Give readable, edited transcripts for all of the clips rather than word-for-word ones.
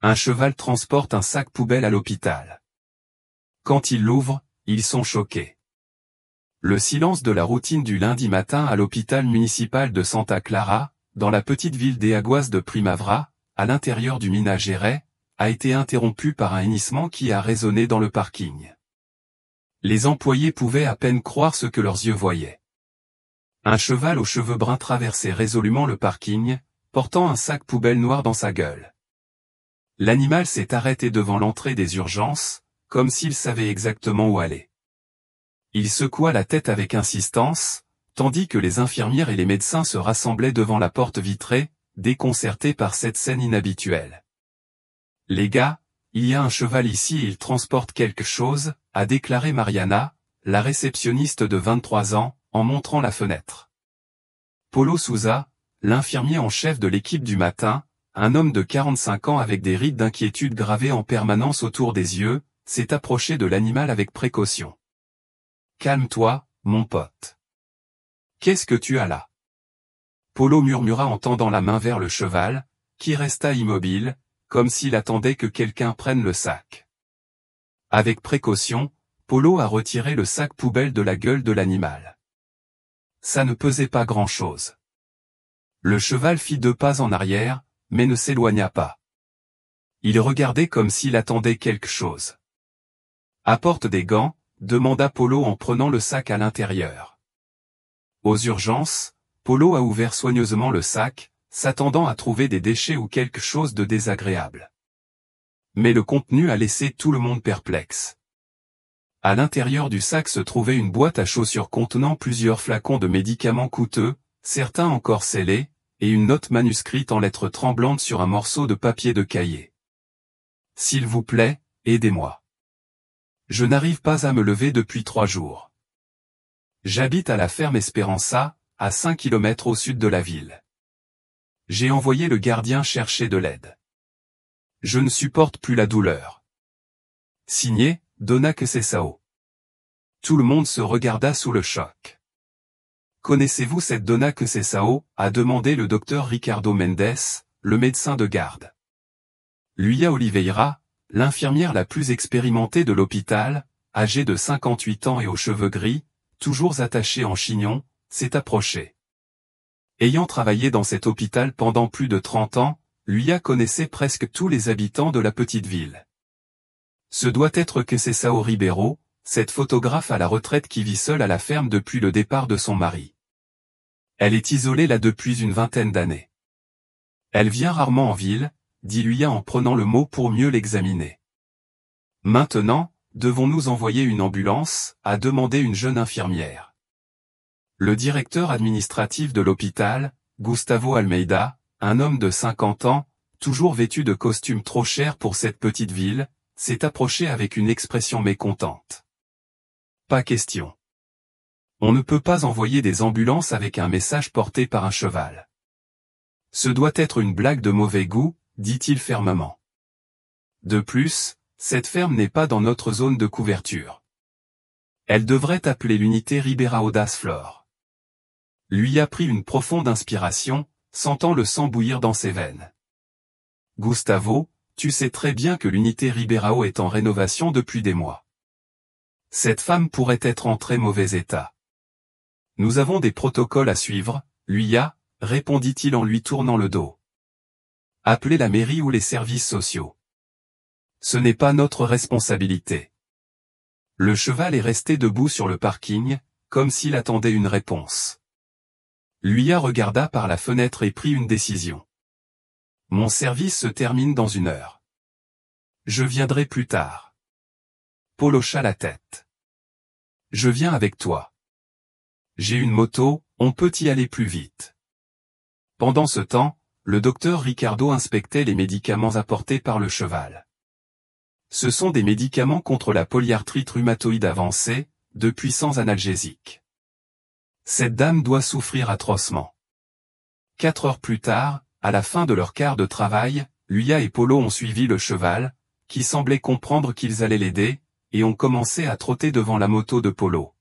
Un cheval transporte un sac poubelle à l'hôpital. Quand ils l'ouvrent, ils sont choqués. Le silence de la routine du lundi matin à l'hôpital municipal de Santa Clara, dans la petite ville des Aguas de Primavera, à l'intérieur du Minas Gerais, a été interrompu par un hennissement qui a résonné dans le parking. Les employés pouvaient à peine croire ce que leurs yeux voyaient. Un cheval aux cheveux bruns traversait résolument le parking, portant un sac poubelle noir dans sa gueule. L'animal s'est arrêté devant l'entrée des urgences, comme s'il savait exactement où aller. Il secoua la tête avec insistance, tandis que les infirmières et les médecins se rassemblaient devant la porte vitrée, déconcertés par cette scène inhabituelle. « Les gars, il y a un cheval ici et il transporte quelque chose », a déclaré Mariana, la réceptionniste de 23 ans, en montrant la fenêtre. Paulo Souza, l'infirmier en chef de l'équipe du matin, un homme de 45 ans avec des rides d'inquiétude gravées en permanence autour des yeux, s'est approché de l'animal avec précaution. « Calme-toi, mon pote. Qu'est-ce que tu as là ?» Paulo murmura en tendant la main vers le cheval, qui resta immobile, comme s'il attendait que quelqu'un prenne le sac. Avec précaution, Paulo a retiré le sac poubelle de la gueule de l'animal. Ça ne pesait pas grand-chose. Le cheval fit 2 pas en arrière, mais ne s'éloigna pas. Il regardait comme s'il attendait quelque chose. « Apporte des gants », demanda Paulo en prenant le sac à l'intérieur. Aux urgences, Paulo a ouvert soigneusement le sac, s'attendant à trouver des déchets ou quelque chose de désagréable. Mais le contenu a laissé tout le monde perplexe. À l'intérieur du sac se trouvait une boîte à chaussures contenant plusieurs flacons de médicaments coûteux, certains encore scellés, et une note manuscrite en lettres tremblantes sur un morceau de papier de cahier. « S'il vous plaît, aidez-moi. Je n'arrive pas à me lever depuis 3 jours. J'habite à la ferme Esperanza, à 5 km au sud de la ville. J'ai envoyé le gardien chercher de l'aide. Je ne supporte plus la douleur. » Signé, Dona Quesesao. Tout le monde se regarda sous le choc. « Connaissez-vous cette Dona Quesesao » a demandé le docteur Ricardo Mendes, le médecin de garde. Luia Oliveira, l'infirmière la plus expérimentée de l'hôpital, âgée de 58 ans et aux cheveux gris, toujours attachée en chignon, s'est approchée. Ayant travaillé dans cet hôpital pendant plus de 30 ans, Luia connaissait presque tous les habitants de la petite ville. Ce doit être Quesesao Ribeiro, cette photographe à la retraite qui vit seule à la ferme depuis le départ de son mari. Elle est isolée là depuis une 20aine d'années. Elle vient rarement en ville, dit Luia en prenant le mot pour mieux l'examiner. Maintenant, devons-nous envoyer une ambulance, a demandé une jeune infirmière. Le directeur administratif de l'hôpital, Gustavo Almeida, un homme de 50 ans, toujours vêtu de costume trop cher pour cette petite ville, s'est approché avec une expression mécontente. Pas question. On ne peut pas envoyer des ambulances avec un message porté par un cheval. Ce doit être une blague de mauvais goût, dit-il fermement. De plus, cette ferme n'est pas dans notre zone de couverture. Elle devrait appeler l'unité Ribeirão das Flores. Lui a pris une profonde inspiration, sentant le sang bouillir dans ses veines. Gustavo, tu sais très bien que l'unité Ribeirão est en rénovation depuis des mois. Cette femme pourrait être en très mauvais état. Nous avons des protocoles à suivre, Luia, répondit-il en lui tournant le dos. Appelez la mairie ou les services sociaux. Ce n'est pas notre responsabilité. Le cheval est resté debout sur le parking, comme s'il attendait une réponse. Luia regarda par la fenêtre et prit une décision. Mon service se termine dans 1 heure. Je viendrai plus tard. Paul hocha la tête. Je viens avec toi. J'ai une moto, on peut y aller plus vite. Pendant ce temps, le docteur Ricardo inspectait les médicaments apportés par le cheval. Ce sont des médicaments contre la polyarthrite rhumatoïde avancée, de puissants analgésiques. Cette dame doit souffrir atrocement. 4 heures plus tard, à la fin de leur quart de travail, Luia et Paulo ont suivi le cheval, qui semblait comprendre qu'ils allaient l'aider, et ont commencé à trotter devant la moto de Paulo.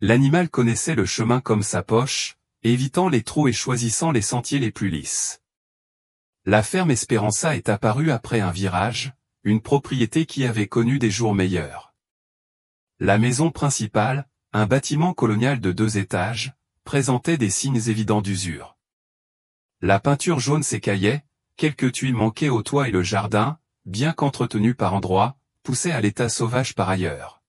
L'animal connaissait le chemin comme sa poche, évitant les trous et choisissant les sentiers les plus lisses. La ferme Esperanza est apparue après un virage, une propriété qui avait connu des jours meilleurs. La maison principale, un bâtiment colonial de 2 étages, présentait des signes évidents d'usure. La peinture jaune s'écaillait, quelques tuiles manquaient au toit et le jardin, bien qu'entretenu par endroits, poussait à l'état sauvage par ailleurs.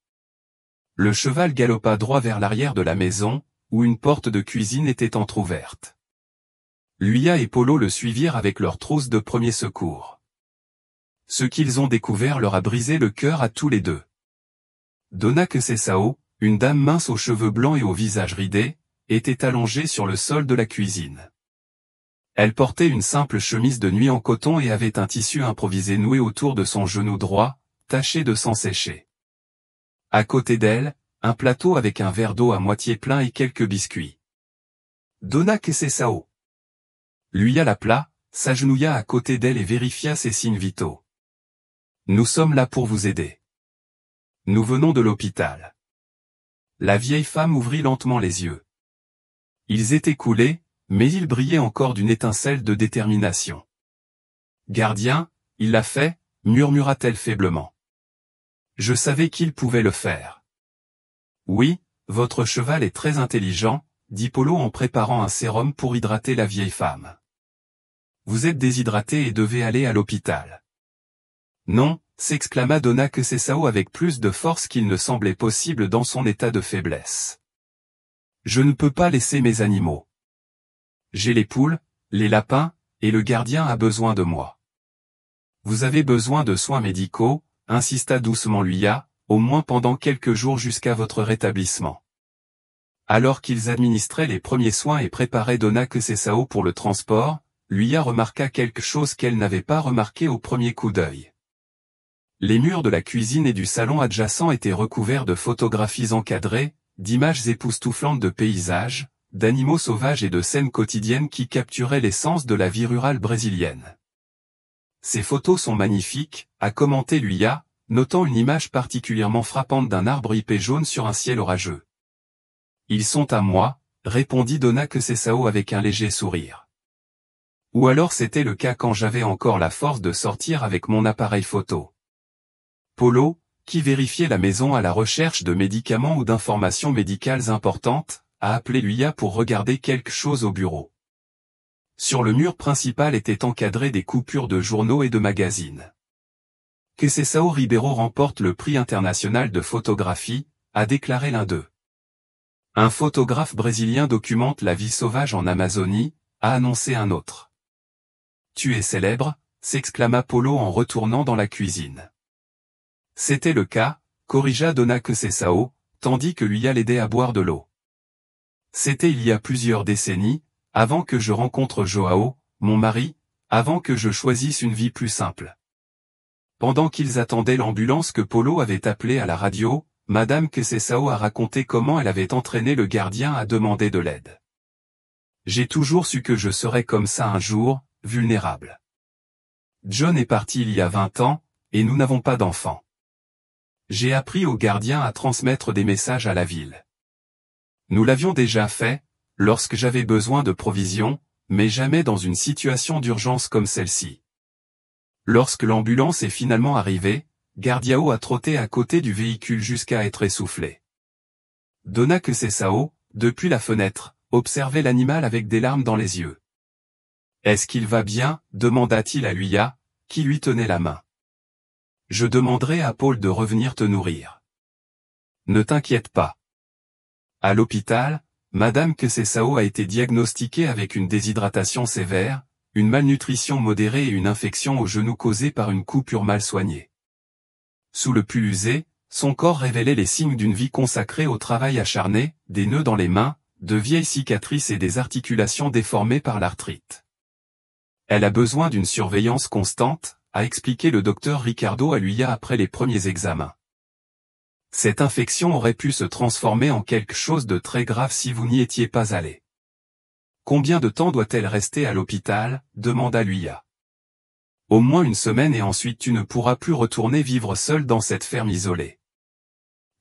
Le cheval galopa droit vers l'arrière de la maison, où une porte de cuisine était entr'ouverte. Luya et Polo le suivirent avec leurs trousses de premiers secours. Ce qu'ils ont découvert leur a brisé le cœur à tous les deux. Donna Cesao, une dame mince aux cheveux blancs et au visage ridé, était allongée sur le sol de la cuisine. Elle portait une simple chemise de nuit en coton et avait un tissu improvisé noué autour de son genou droit, taché de sang séché. À côté d'elle, un plateau avec un verre d'eau à moitié plein et quelques biscuits. Donna Cesao. Luya l'appela, s'agenouilla à côté d'elle et vérifia ses signes vitaux. Nous sommes là pour vous aider. Nous venons de l'hôpital. La vieille femme ouvrit lentement les yeux. Ils étaient coulés, mais ils brillaient encore d'une étincelle de détermination. Gardien, il l'a fait, murmura-t-elle faiblement. Je savais qu'il pouvait le faire. Oui, votre cheval est très intelligent, dit Polo en préparant un sérum pour hydrater la vieille femme. Vous êtes déshydraté et devez aller à l'hôpital. Non, s'exclama Donna Cesao avec plus de force qu'il ne semblait possible dans son état de faiblesse. Je ne peux pas laisser mes animaux. J'ai les poules, les lapins, et le gardien a besoin de moi. Vous avez besoin de soins médicaux, insista doucement Luya, au moins pendant quelques jours jusqu'à votre rétablissement. Alors qu'ils administraient les premiers soins et préparaient Donna Cesao pour le transport, Luya remarqua quelque chose qu'elle n'avait pas remarqué au premier coup d'œil. Les murs de la cuisine et du salon adjacent étaient recouverts de photographies encadrées, d'images époustouflantes de paysages, d'animaux sauvages et de scènes quotidiennes qui capturaient l'essence de la vie rurale brésilienne. Ces photos sont magnifiques, a commenté Luya, notant une image particulièrement frappante d'un arbre épais jaune sur un ciel orageux. Ils sont à moi, répondit Donna Cesao avec un léger sourire. Ou alors c'était le cas quand j'avais encore la force de sortir avec mon appareil photo. Polo, qui vérifiait la maison à la recherche de médicaments ou d'informations médicales importantes, a appelé Luya pour regarder quelque chose au bureau. Sur le mur principal étaient encadrées des coupures de journaux et de magazines. Cesao Ribeiro remporte le prix international de photographie, a déclaré l'un d'eux. Un photographe brésilien documente la vie sauvage en Amazonie, a annoncé un autre. Tu es célèbre, s'exclama Polo en retournant dans la cuisine. C'était le cas, corrigea Donna Cesao, tandis que Luya l'aidait à boire de l'eau. C'était il y a plusieurs décennies, avant que je rencontre Joao, mon mari, avant que je choisisse une vie plus simple. Pendant qu'ils attendaient l'ambulance que Polo avait appelée à la radio, Madame Cesao a raconté comment elle avait entraîné le gardien à demander de l'aide. J'ai toujours su que je serais comme ça un jour, vulnérable. John est parti il y a 20 ans, et nous n'avons pas d'enfants. J'ai appris au gardien à transmettre des messages à la ville. Nous l'avions déjà fait, lorsque j'avais besoin de provisions, mais jamais dans une situation d'urgence comme celle-ci. Lorsque l'ambulance est finalement arrivée, Gardiao a trotté à côté du véhicule jusqu'à être essoufflé. Donna Cesao, depuis la fenêtre, observait l'animal avec des larmes dans les yeux. « Est-ce qu'il va bien ?» demanda-t-il à Luya, qui lui tenait la main. « Je demanderai à Paul de revenir te nourrir. »« Ne t'inquiète pas. » À l'hôpital, Madame Cesao a été diagnostiquée avec une déshydratation sévère, une malnutrition modérée et une infection au genou causée par une coupure mal soignée. Sous le pull usé, son corps révélait les signes d'une vie consacrée au travail acharné, des nœuds dans les mains, de vieilles cicatrices et des articulations déformées par l'arthrite. Elle a besoin d'une surveillance constante, a expliqué le docteur Ricardo à Luya après les premiers examens. Cette infection aurait pu se transformer en quelque chose de très grave si vous n'y étiez pas allé. Combien de temps doit-elle rester à l'hôpital ? Demanda Luya. Au moins une semaine et ensuite tu ne pourras plus retourner vivre seul dans cette ferme isolée.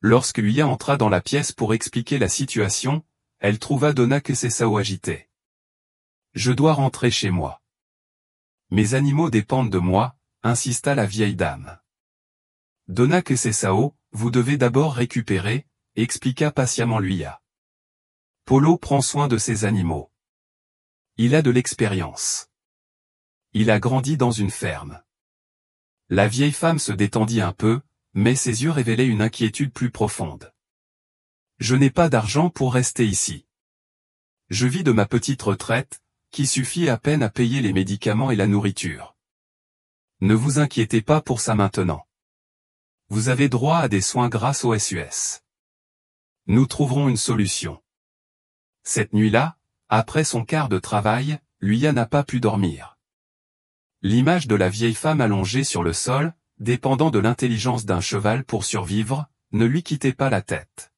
Lorsque Luya entra dans la pièce pour expliquer la situation, elle trouva Donna Cesao agitée. Je dois rentrer chez moi. Mes animaux dépendent de moi, insista la vieille dame. Dona Quezesao, vous devez d'abord récupérer, expliqua patiemment Luya. Polo prend soin de ses animaux. Il a de l'expérience. Il a grandi dans une ferme. La vieille femme se détendit un peu, mais ses yeux révélaient une inquiétude plus profonde. Je n'ai pas d'argent pour rester ici. Je vis de ma petite retraite, qui suffit à peine à payer les médicaments et la nourriture. Ne vous inquiétez pas pour ça maintenant. Vous avez droit à des soins grâce au SUS. Nous trouverons une solution. Cette nuit-là, après son quart de travail, Luya n'a pas pu dormir. L'image de la vieille femme allongée sur le sol, dépendant de l'intelligence d'un cheval pour survivre, ne lui quittait pas la tête.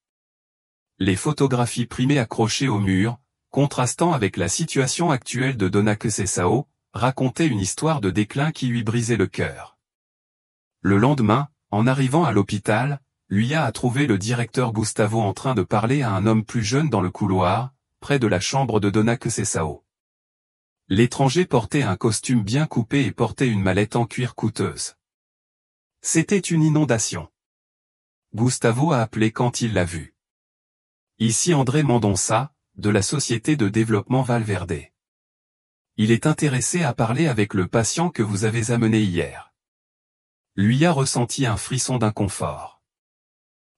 Les photographies primées accrochées au mur, contrastant avec la situation actuelle de Dona Quezesao, racontaient une histoire de déclin qui lui brisait le cœur. Le lendemain, en arrivant à l'hôpital, Luya a trouvé le directeur Gustavo en train de parler à un homme plus jeune dans le couloir, près de la chambre de Dona Quezesao. L'étranger portait un costume bien coupé et portait une mallette en cuir coûteuse. C'était une inondation. Gustavo a appelé quand il l'a vu. Ici André Mendonça, de la Société de développement Valverde. Il est intéressé à parler avec le patient que vous avez amené hier. Luya ressentit un frisson d'inconfort.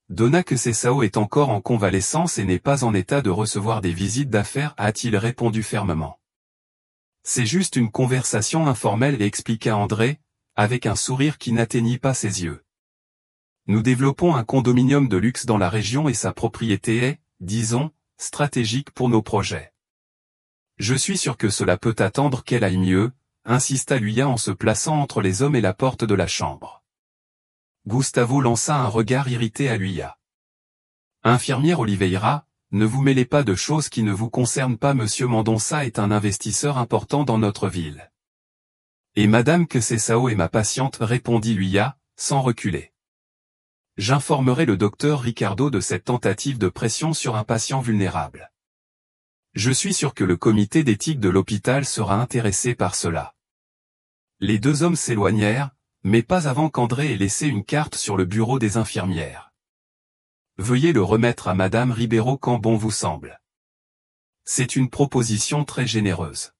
Dona Quezesao est encore en convalescence et n'est pas en état de recevoir des visites d'affaires, a-t-il répondu fermement. C'est juste une conversation informelle, expliqua André, avec un sourire qui n'atteignit pas ses yeux. Nous développons un condominium de luxe dans la région et sa propriété est, disons, stratégique pour nos projets. Je suis sûr que cela peut attendre qu'elle aille mieux, insista Luya en se plaçant entre les hommes et la porte de la chambre. Gustavo lança un regard irrité à Luya. Infirmière Oliveira, ne vous mêlez pas de choses qui ne vous concernent pas. Monsieur Mendonça est un investisseur important dans notre ville. Et Madame Quezesao est ma patiente, répondit Luya, sans reculer. J'informerai le docteur Ricardo de cette tentative de pression sur un patient vulnérable. Je suis sûr que le comité d'éthique de l'hôpital sera intéressé par cela. Les deux hommes s'éloignèrent, mais pas avant qu'André ait laissé une carte sur le bureau des infirmières. Veuillez le remettre à Madame Ribeiro quand bon vous semble. C'est une proposition très généreuse.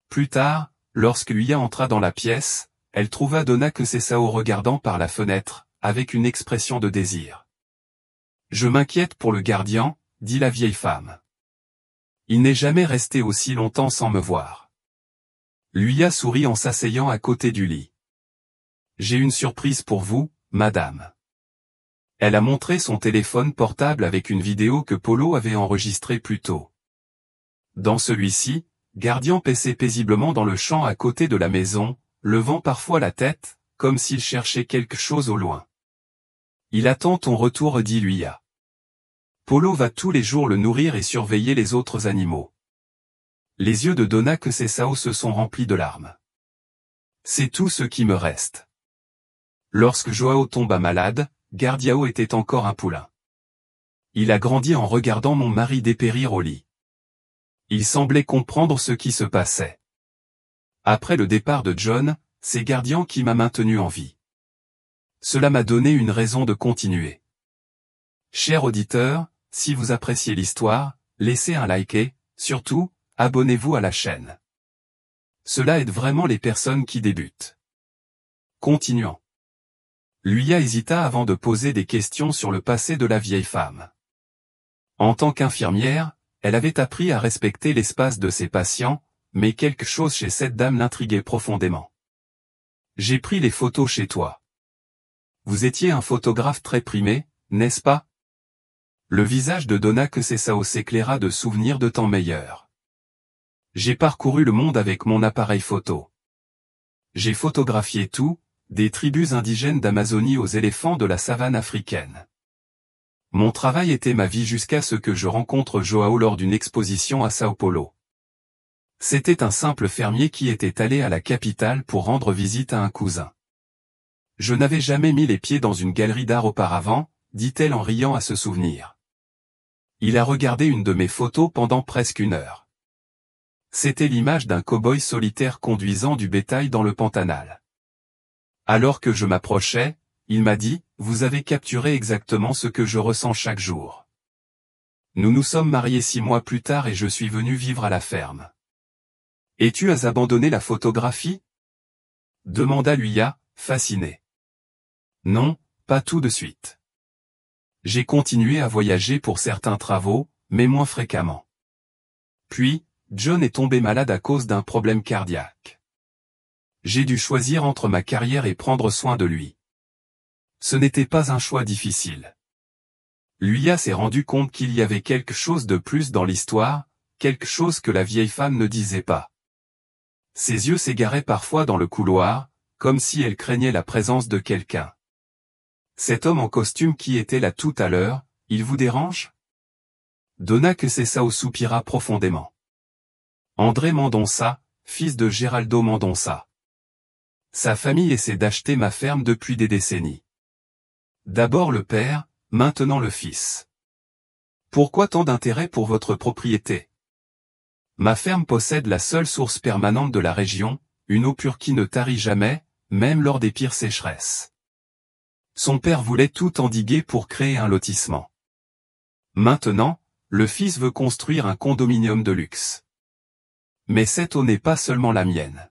Plus tard, lorsque Luya entra dans la pièce, elle trouva Dona Quezesao regardant par la fenêtre, avec une expression de désir. Je m'inquiète pour le gardien, dit la vieille femme. Il n'est jamais resté aussi longtemps sans me voir. Luya sourit en s'asseyant à côté du lit. J'ai une surprise pour vous, madame. Elle a montré son téléphone portable avec une vidéo que Polo avait enregistrée plus tôt. Dans celui-ci, Gardien paissait paisiblement dans le champ à côté de la maison, levant parfois la tête, comme s'il cherchait quelque chose au loin. Il attend ton retour, dit Luya. Polo va tous les jours le nourrir et surveiller les autres animaux. Les yeux de Dona Quezesao se sont remplis de larmes. C'est tout ce qui me reste. Lorsque Joao tomba malade, Gardiao était encore un poulain. Il a grandi en regardant mon mari dépérir au lit. Il semblait comprendre ce qui se passait. Après le départ de John, c'est Gardien qui m'a maintenu en vie. Cela m'a donné une raison de continuer. Chers auditeurs, si vous appréciez l'histoire, laissez un like et, surtout, abonnez-vous à la chaîne. Cela aide vraiment les personnes qui débutent. Continuons. Luya hésita avant de poser des questions sur le passé de la vieille femme. En tant qu'infirmière, elle avait appris à respecter l'espace de ses patients, mais quelque chose chez cette dame l'intriguait profondément. J'ai pris les photos chez toi. Vous étiez un photographe très primé, n'est-ce pas? Le visage de Dona Quezesao s'éclaira de souvenirs de temps meilleurs. J'ai parcouru le monde avec mon appareil photo. J'ai photographié tout, des tribus indigènes d'Amazonie aux éléphants de la savane africaine. Mon travail était ma vie jusqu'à ce que je rencontre Joao lors d'une exposition à Sao Paulo. C'était un simple fermier qui était allé à la capitale pour rendre visite à un cousin. Je n'avais jamais mis les pieds dans une galerie d'art auparavant, dit-elle en riant à ce souvenir. Il a regardé une de mes photos pendant presque 1 heure. C'était l'image d'un cow-boy solitaire conduisant du bétail dans le Pantanal. Alors que je m'approchais, il m'a dit, « Vous avez capturé exactement ce que je ressens chaque jour. Nous nous sommes mariés 6 mois plus tard et je suis venu vivre à la ferme. » « Et tu as abandonné la photographie ?» demanda Luya, fasciné. « Non, pas tout de suite. J'ai continué à voyager pour certains travaux, mais moins fréquemment. Puis, John est tombé malade à cause d'un problème cardiaque. J'ai dû choisir entre ma carrière et prendre soin de lui. Ce n'était pas un choix difficile. » Luya s'est rendu compte qu'il y avait quelque chose de plus dans l'histoire, quelque chose que la vieille femme ne disait pas. Ses yeux s'égaraient parfois dans le couloir, comme si elle craignait la présence de quelqu'un. « Cet homme en costume qui était là tout à l'heure, il vous dérange ?» Donna Quesesao soupira profondément. André Mendonça, fils de Geraldo Mendonça. Sa famille essaie d'acheter ma ferme depuis des décennies. D'abord le père, maintenant le fils. Pourquoi tant d'intérêt pour votre propriété ? Ma ferme possède la seule source permanente de la région, une eau pure qui ne tarit jamais, même lors des pires sécheresses. Son père voulait tout endiguer pour créer un lotissement. Maintenant, le fils veut construire un condominium de luxe. Mais cette eau n'est pas seulement la mienne.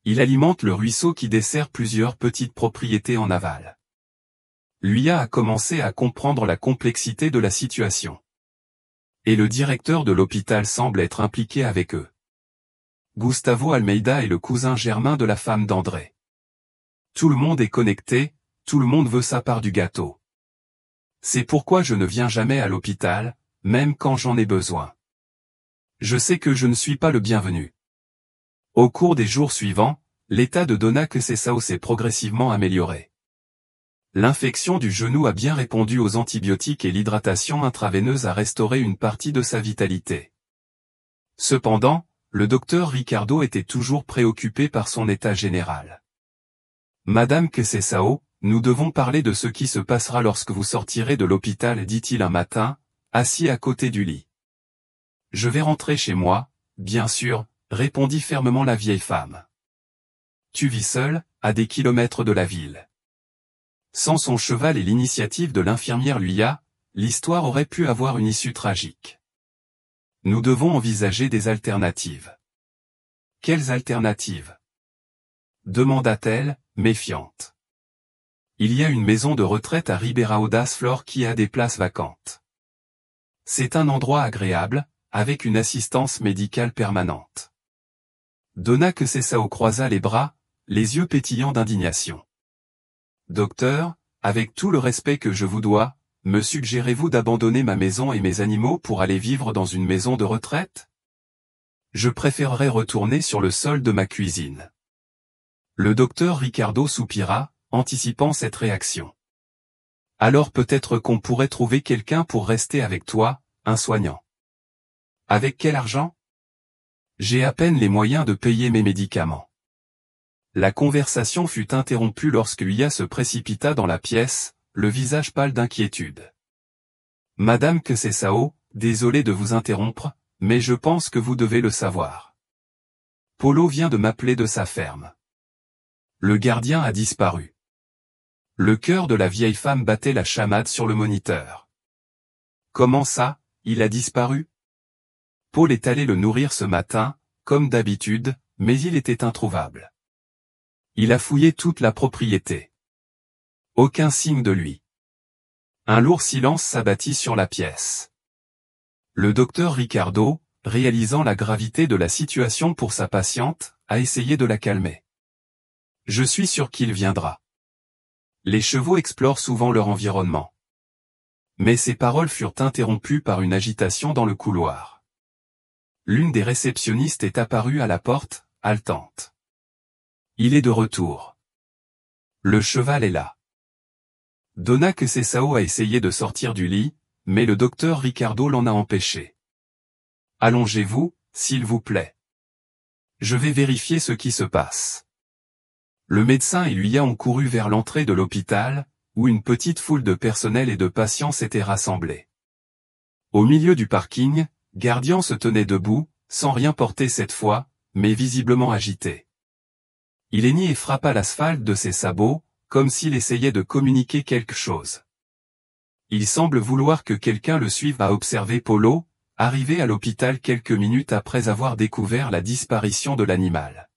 Il alimente le ruisseau qui dessert plusieurs petites propriétés en aval. Luya a commencé à comprendre la complexité de la situation. Et le directeur de l'hôpital semble être impliqué avec eux. Gustavo Almeida est le cousin germain de la femme d'André. Tout le monde est connecté, tout le monde veut sa part du gâteau. C'est pourquoi je ne viens jamais à l'hôpital, même quand j'en ai besoin. Je sais que je ne suis pas le bienvenu. Au cours des jours suivants, l'état de Donna Quesesao s'est progressivement amélioré. L'infection du genou a bien répondu aux antibiotiques et l'hydratation intraveineuse a restauré une partie de sa vitalité. Cependant, le docteur Ricardo était toujours préoccupé par son état général. « Madame Quesesao, nous devons parler de ce qui se passera lorsque vous sortirez de l'hôpital, dit-il un matin, assis à côté du lit. « Je vais rentrer chez moi, bien sûr, répondit fermement la vieille femme. Tu vis seule, à des kilomètres de la ville. Sans son cheval et l'initiative de l'infirmière Luya, l'histoire aurait pu avoir une issue tragique. Nous devons envisager des alternatives. » « Quelles alternatives ? » demanda-t-elle, méfiante. « Il y a une maison de retraite à Ribeirão das Flores qui a des places vacantes. C'est un endroit agréable, avec une assistance médicale permanente. » Donna Quesesao croisa les bras, les yeux pétillants d'indignation. « Docteur, avec tout le respect que je vous dois, me suggérez-vous d'abandonner ma maison et mes animaux pour aller vivre dans une maison de retraite ? Je préférerais retourner sur le sol de ma cuisine. » Le docteur Ricardo soupira, anticipant cette réaction. « Alors peut-être qu'on pourrait trouver quelqu'un pour rester avec toi, un soignant. » « Avec quel argent ? J'ai à peine les moyens de payer mes médicaments. » La conversation fut interrompue lorsque Luya se précipita dans la pièce, le visage pâle d'inquiétude. « Madame Quesesao, désolé de vous interrompre, mais je pense que vous devez le savoir. Polo vient de m'appeler de sa ferme. Le gardien a disparu. » Le cœur de la vieille femme battait la chamade sur le moniteur. « Comment ça, il a disparu ? Paul est allé le nourrir ce matin, comme d'habitude, mais il était introuvable. Il a fouillé toute la propriété. Aucun signe de lui. » Un lourd silence s'abattit sur la pièce. Le docteur Ricardo, réalisant la gravité de la situation pour sa patiente, a essayé de la calmer. « Je suis sûr qu'il viendra. Les chevaux explorent souvent leur environnement. » Mais ses paroles furent interrompues par une agitation dans le couloir. L'une des réceptionnistes est apparue à la porte, haletante. « Il est de retour. Le cheval est là. » Donna Quesesao a essayé de sortir du lit, mais le docteur Ricardo l'en a empêché. « Allongez-vous, s'il vous plaît. Je vais vérifier ce qui se passe. » Le médecin et Luya ont couru vers l'entrée de l'hôpital, où une petite foule de personnel et de patients s'était rassemblée. Au milieu du parking, Gardian se tenait debout, sans rien porter cette fois, mais visiblement agité. Il hennit et frappa l'asphalte de ses sabots, comme s'il essayait de communiquer quelque chose. Il semble vouloir que quelqu'un le suive, a observé Polo, arrivé à l'hôpital quelques minutes après avoir découvert la disparition de l'animal.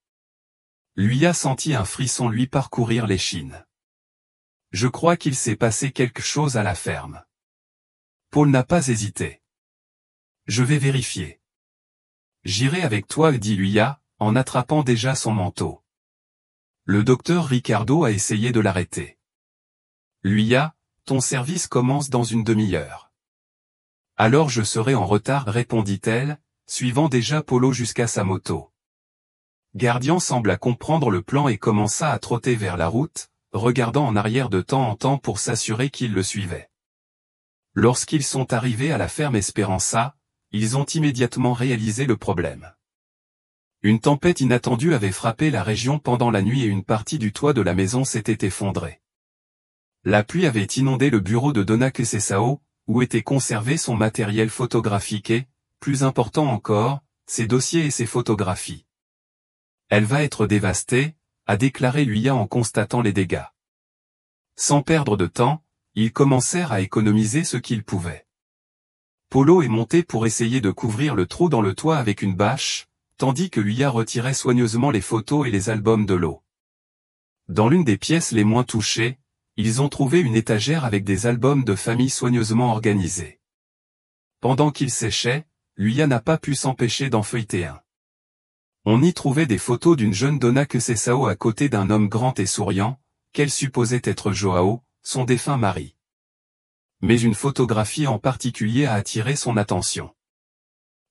Lui a senti un frisson lui parcourir l'échine. Je crois qu'il s'est passé quelque chose à la ferme. Paul n'a pas hésité. Je vais vérifier. J'irai avec toi, dit Luya, en attrapant déjà son manteau. Le docteur Ricardo a essayé de l'arrêter. Luya, ton service commence dans une demi-heure. Alors je serai en retard, répondit-elle, suivant déjà Polo jusqu'à sa moto. Gardien sembla comprendre le plan et commença à trotter vers la route, regardant en arrière de temps en temps pour s'assurer qu'il le suivait. Lorsqu'ils sont arrivés à la ferme Esperanza, ils ont immédiatement réalisé le problème. Une tempête inattendue avait frappé la région pendant la nuit et une partie du toit de la maison s'était effondrée. La pluie avait inondé le bureau de Donna Cesao, où était conservé son matériel photographique et, plus important encore, ses dossiers et ses photographies. Elle va être dévastée, a déclaré Luya en constatant les dégâts. Sans perdre de temps, ils commencèrent à économiser ce qu'ils pouvaient. Polo est monté pour essayer de couvrir le trou dans le toit avec une bâche, tandis que Luya retirait soigneusement les photos et les albums de l'eau. Dans l'une des pièces les moins touchées, ils ont trouvé une étagère avec des albums de famille soigneusement organisés. Pendant qu'ils séchaient, Luya n'a pas pu s'empêcher d'en feuilleter un. On y trouvait des photos d'une jeune Donna Cesao à côté d'un homme grand et souriant, qu'elle supposait être Joao, son défunt mari. Mais une photographie en particulier a attiré son attention.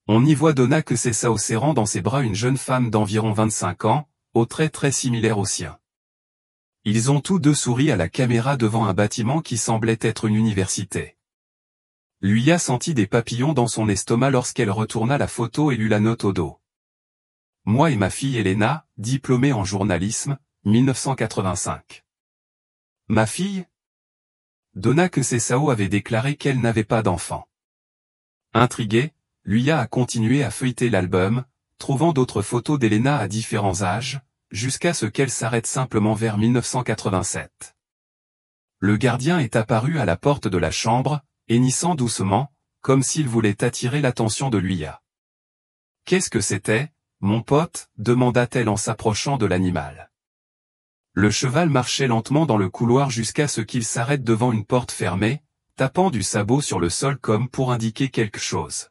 On y voit Donna Cesao serrant dans ses bras une jeune femme d'environ 25 ans, aux traits très similaires aux siens. Ils ont tous deux souri à la caméra devant un bâtiment qui semblait être une université. Luya sentit des papillons dans son estomac lorsqu'elle retourna la photo et lut la note au dos. Moi et ma fille Elena, diplômée en journalisme, 1985. Ma fille? Donna Cesao avait déclaré qu'elle n'avait pas d'enfant. Intriguée, Luya a continué à feuilleter l'album, trouvant d'autres photos d'Elena à différents âges, jusqu'à ce qu'elle s'arrête simplement vers 1987. Le gardien est apparu à la porte de la chambre, hennissant doucement, comme s'il voulait attirer l'attention de Luya. Qu'est-ce que c'était, mon pote, demanda-t-elle en s'approchant de l'animal. Le cheval marchait lentement dans le couloir jusqu'à ce qu'il s'arrête devant une porte fermée, tapant du sabot sur le sol comme pour indiquer quelque chose.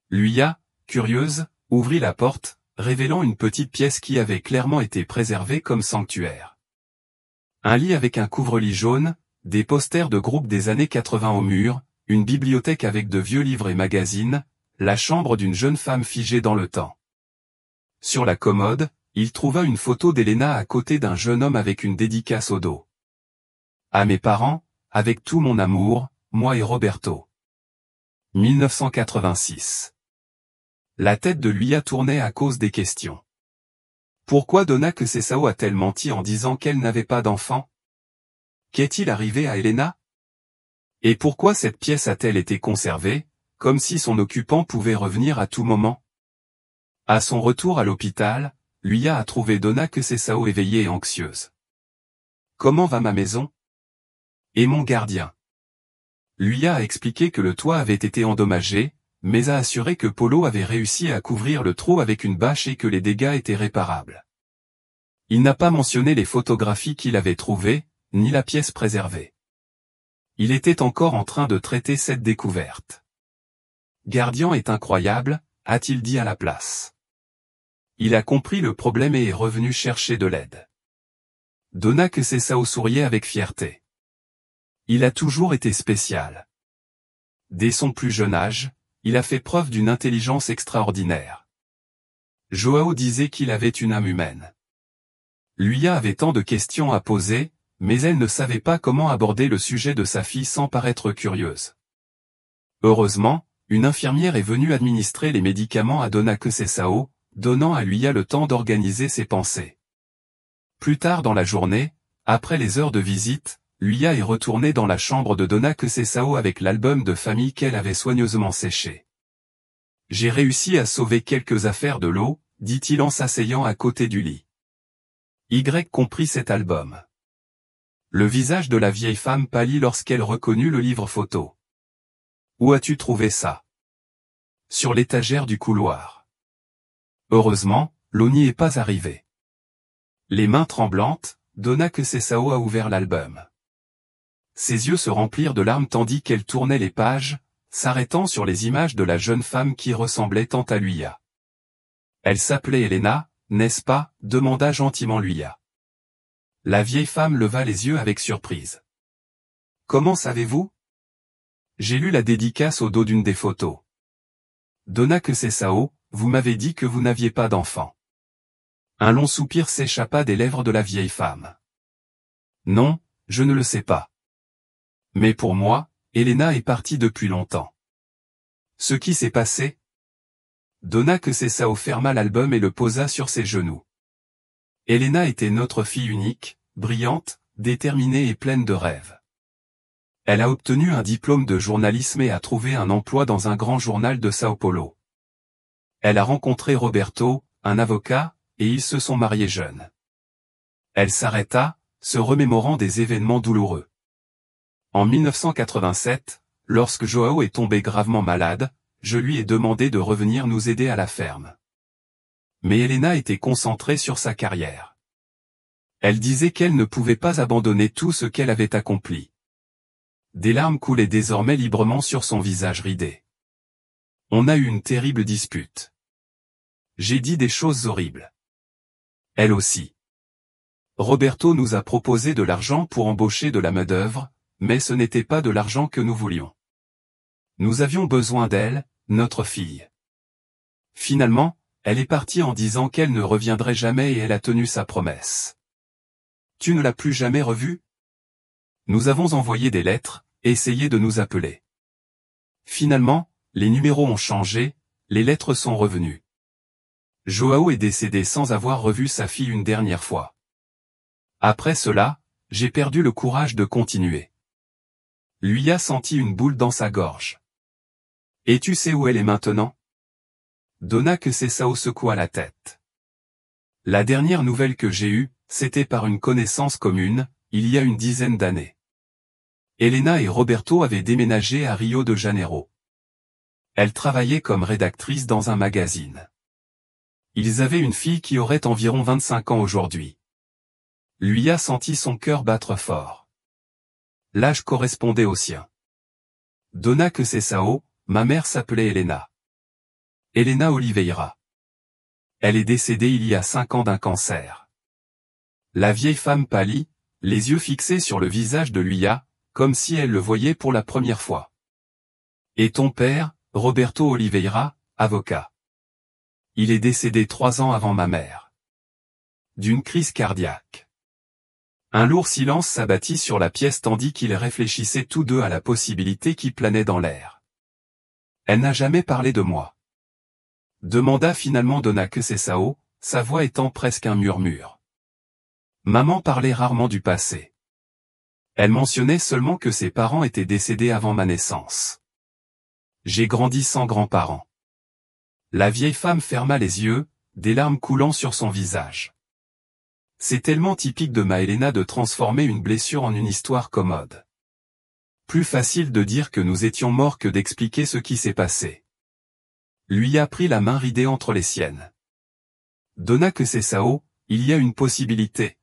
Luya, curieuse, ouvrit la porte, révélant une petite pièce qui avait clairement été préservée comme sanctuaire. Un lit avec un couvre-lit jaune, des posters de groupes des années 80 au mur, une bibliothèque avec de vieux livres et magazines, la chambre d'une jeune femme figée dans le temps. Sur la commode, il trouva une photo d'Elena à côté d'un jeune homme avec une dédicace au dos. À mes parents, avec tout mon amour, moi et Roberto. 1986. La tête de Luya tournait à cause des questions. Pourquoi Donna Cesao a-t-elle menti en disant qu'elle n'avait pas d'enfant? Qu'est-il arrivé à Elena? Et pourquoi cette pièce a-t-elle été conservée, comme si son occupant pouvait revenir à tout moment? À son retour à l'hôpital, Luya a trouvé Donna Cesao éveillée et anxieuse. Comment va ma maison? Et mon gardien? Luya a expliqué que le toit avait été endommagé, mais a assuré que Polo avait réussi à couvrir le trou avec une bâche et que les dégâts étaient réparables. Il n'a pas mentionné les photographies qu'il avait trouvées, ni la pièce préservée. Il était encore en train de traiter cette découverte. Gardien est incroyable, a-t-il dit à la place. Il a compris le problème et est revenu chercher de l'aide. Donna Cesao souriait avec fierté. Il a toujours été spécial. Dès son plus jeune âge, il a fait preuve d'une intelligence extraordinaire. Joao disait qu'il avait une âme humaine. Luya avait tant de questions à poser, mais elle ne savait pas comment aborder le sujet de sa fille sans paraître curieuse. Heureusement, une infirmière est venue administrer les médicaments à Donna Cesao, donnant à Luya le temps d'organiser ses pensées. Plus tard dans la journée, après les heures de visite, Luya est retournée dans la chambre de Donna Cesao avec l'album de famille qu'elle avait soigneusement séché. J'ai réussi à sauver quelques affaires de l'eau, dit-il en s'asseyant à côté du lit. Y comprit cet album. Le visage de la vieille femme pâlit lorsqu'elle reconnut le livre photo. Où as-tu trouvé ça? Sur l'étagère du couloir. Heureusement, l'eau n'y est pas arrivée. Les mains tremblantes, Donna Cesao a ouvert l'album. Ses yeux se remplirent de larmes tandis qu'elle tournait les pages, s'arrêtant sur les images de la jeune femme qui ressemblait tant à Luia. Elle s'appelait Elena, n'est-ce pas? Demanda gentiment Luia. La vieille femme leva les yeux avec surprise. Comment savez-vous? J'ai lu la dédicace au dos d'une des photos. Donna Cesao, vous m'avez dit que vous n'aviez pas d'enfant. Un long soupir s'échappa des lèvres de la vieille femme. Non, je ne le sais pas. Mais pour moi, Elena est partie depuis longtemps. Ce qui s'est passé? Donna Cesao ferma l'album et le posa sur ses genoux. Elena était notre fille unique, brillante, déterminée et pleine de rêves. Elle a obtenu un diplôme de journalisme et a trouvé un emploi dans un grand journal de Sao Paulo. Elle a rencontré Roberto, un avocat, et ils se sont mariés jeunes. Elle s'arrêta, se remémorant des événements douloureux. En 1987, lorsque Joao est tombé gravement malade, je lui ai demandé de revenir nous aider à la ferme. Mais Elena était concentrée sur sa carrière. Elle disait qu'elle ne pouvait pas abandonner tout ce qu'elle avait accompli. Des larmes coulaient désormais librement sur son visage ridé. On a eu une terrible dispute. J'ai dit des choses horribles. Elle aussi. Roberto nous a proposé de l'argent pour embaucher de la main-d'œuvre, mais ce n'était pas de l'argent que nous voulions. Nous avions besoin d'elle, notre fille. Finalement, elle est partie en disant qu'elle ne reviendrait jamais et elle a tenu sa promesse. Tu ne l'as plus jamais revue? Nous avons envoyé des lettres, essayé de nous appeler. Finalement, les numéros ont changé, les lettres sont revenues. Joao est décédé sans avoir revu sa fille une dernière fois. Après cela, j'ai perdu le courage de continuer. Lui a senti une boule dans sa gorge. Et tu sais où elle est maintenant? Donna Cesao secoua la tête. La dernière nouvelle que j'ai eue, c'était par une connaissance commune, il y a une dizaine d'années. Elena et Roberto avaient déménagé à Rio de Janeiro. Elle travaillait comme rédactrice dans un magazine. Ils avaient une fille qui aurait environ 25 ans aujourd'hui. Lui a senti son cœur battre fort. L'âge correspondait au sien. Donna Cesao, ma mère s'appelait Elena. Elena Oliveira. Elle est décédée il y a 5 ans d'un cancer. La vieille femme pâlit, les yeux fixés sur le visage de Luia, comme si elle le voyait pour la première fois. Et ton père, Roberto Oliveira, avocat. Il est décédé 3 ans avant ma mère. D'une crise cardiaque. Un lourd silence s'abattit sur la pièce tandis qu'ils réfléchissaient tous deux à la possibilité qui planait dans l'air. Elle n'a jamais parlé de moi. Demanda finalement Donna Cesao, sa voix étant presque un murmure. Maman parlait rarement du passé. Elle mentionnait seulement que ses parents étaient décédés avant ma naissance. J'ai grandi sans grands-parents. La vieille femme ferma les yeux, des larmes coulant sur son visage. C'est tellement typique de ma Elena de transformer une blessure en une histoire commode. Plus facile de dire que nous étions morts que d'expliquer ce qui s'est passé. Lui a pris la main ridée entre les siennes. Donna Cesao, il y a une possibilité.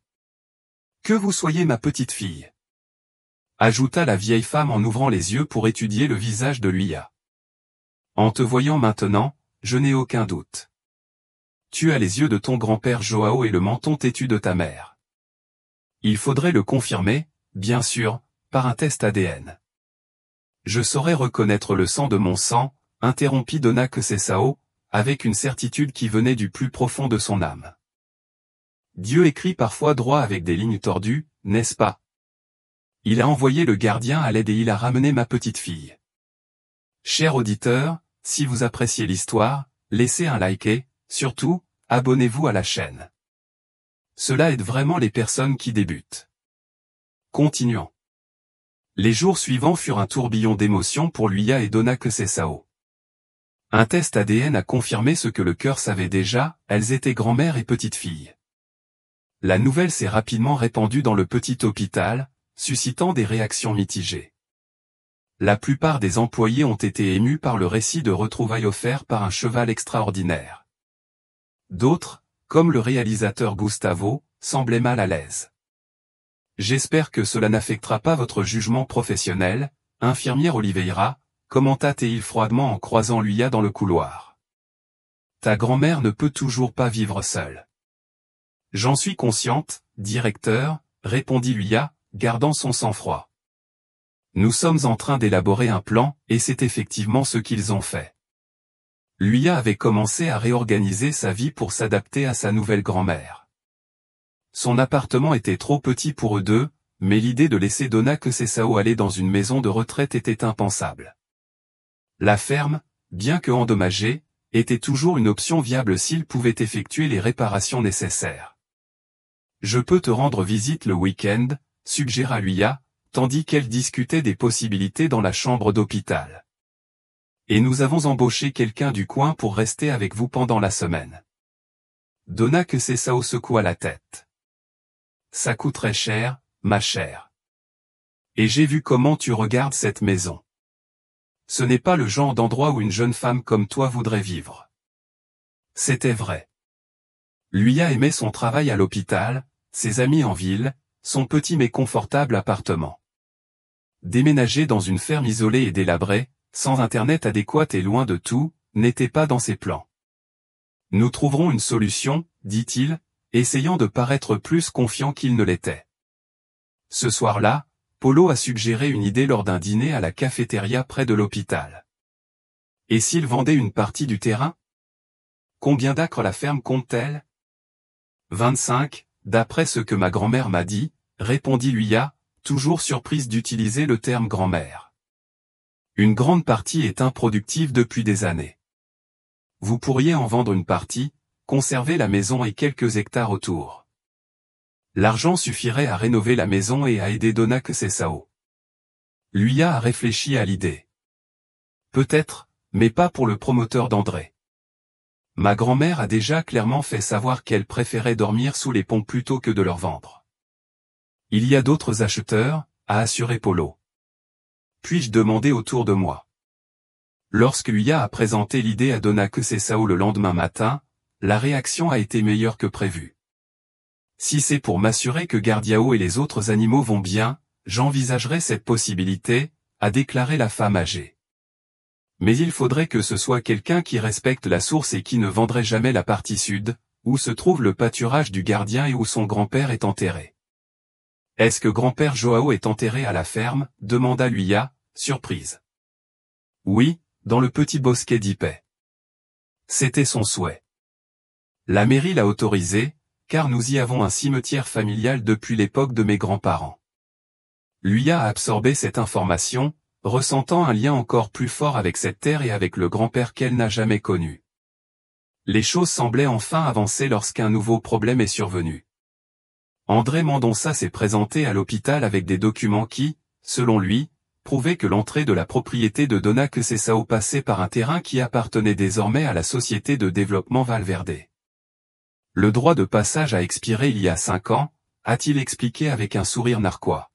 Que vous soyez ma petite fille. Ajouta la vieille femme en ouvrant les yeux pour étudier le visage de Luia. En te voyant maintenant, je n'ai aucun doute. Tu as les yeux de ton grand-père Joao et le menton têtu de ta mère. Il faudrait le confirmer, bien sûr, par un test ADN. Je saurais reconnaître le sang de mon sang, interrompit Donna Cesao, avec une certitude qui venait du plus profond de son âme. Dieu écrit parfois droit avec des lignes tordues, n'est-ce pas? Il a envoyé le gardien à l'aide et il a ramené ma petite fille. Cher auditeur, si vous appréciez l'histoire, laissez un like et, surtout, abonnez-vous à la chaîne. Cela aide vraiment les personnes qui débutent. Continuons. Les jours suivants furent un tourbillon d'émotions pour Luia et Donna Cesao. Un test ADN a confirmé ce que le cœur savait déjà, elles étaient grand-mère et petite-fille. La nouvelle s'est rapidement répandue dans le petit hôpital, suscitant des réactions mitigées. La plupart des employés ont été émus par le récit de retrouvailles offert par un cheval extraordinaire. D'autres, comme le réalisateur Gustavo, semblaient mal à l'aise. J'espère que cela n'affectera pas votre jugement professionnel, infirmière Oliveira, commenta Théil froidement en croisant Luya dans le couloir. Ta grand-mère ne peut toujours pas vivre seule. J'en suis consciente, directeur, répondit Luya, gardant son sang-froid. Nous sommes en train d'élaborer un plan, et c'est effectivement ce qu'ils ont fait. Luya avait commencé à réorganiser sa vie pour s'adapter à sa nouvelle grand-mère. Son appartement était trop petit pour eux deux, mais l'idée de laisser Dona Cesao aller dans une maison de retraite était impensable. La ferme, bien que endommagée, était toujours une option viable s'il pouvait effectuer les réparations nécessaires. Je peux te rendre visite le week-end, suggéra Luya, tandis qu'elle discutait des possibilités dans la chambre d'hôpital. Et nous avons embauché quelqu'un du coin pour rester avec vous pendant la semaine. Dona Cesao secoua la tête. Ça coûterait cher, ma chère. Et j'ai vu comment tu regardes cette maison. Ce n'est pas le genre d'endroit où une jeune femme comme toi voudrait vivre. C'était vrai. Luya aimait son travail à l'hôpital, ses amis en ville, son petit mais confortable appartement. Déménager dans une ferme isolée et délabrée, sans internet adéquat et loin de tout, n'était pas dans ses plans. Nous trouverons une solution, dit-il, essayant de paraître plus confiant qu'il ne l'était. Ce soir-là, Polo a suggéré une idée lors d'un dîner à la cafétéria près de l'hôpital. Et s'il vendait une partie du terrain? Combien d'acres la ferme compte-t-elle? 25, d'après ce que ma grand-mère m'a dit, répondit Luya, toujours surprise d'utiliser le terme grand-mère. Une grande partie est improductive depuis des années. Vous pourriez en vendre une partie, conserver la maison et quelques hectares autour. L'argent suffirait à rénover la maison et à aider Dona Cesao. Luya a réfléchi à l'idée. Peut-être, mais pas pour le promoteur d'André. Ma grand-mère a déjà clairement fait savoir qu'elle préférait dormir sous les ponts plutôt que de leur vendre. Il y a d'autres acheteurs, a assuré Polo. Puis-je demander autour de moi? Lorsque Luya a présenté l'idée à Dona Cesao le lendemain matin, la réaction a été meilleure que prévu. Si c'est pour m'assurer que Gardiao et les autres animaux vont bien, j'envisagerai cette possibilité, a déclaré la femme âgée. Mais il faudrait que ce soit quelqu'un qui respecte la source et qui ne vendrait jamais la partie sud, où se trouve le pâturage du gardien et où son grand-père est enterré. Est-ce que grand-père Joao est enterré à la ferme? Demanda Luya, surprise. Oui, dans le petit bosquet d'Ipay. C'était son souhait. La mairie l'a autorisé, car nous y avons un cimetière familial depuis l'époque de mes grands-parents. Luya a absorbé cette information, ressentant un lien encore plus fort avec cette terre et avec le grand-père qu'elle n'a jamais connu. Les choses semblaient enfin avancer lorsqu'un nouveau problème est survenu. André Mendonça s'est présenté à l'hôpital avec des documents qui, selon lui, prouvaient que l'entrée de la propriété de Dona Cesao passait par un terrain qui appartenait désormais à la Société de développement Valverde. Le droit de passage a expiré il y a 5 ans, a-t-il expliqué avec un sourire narquois.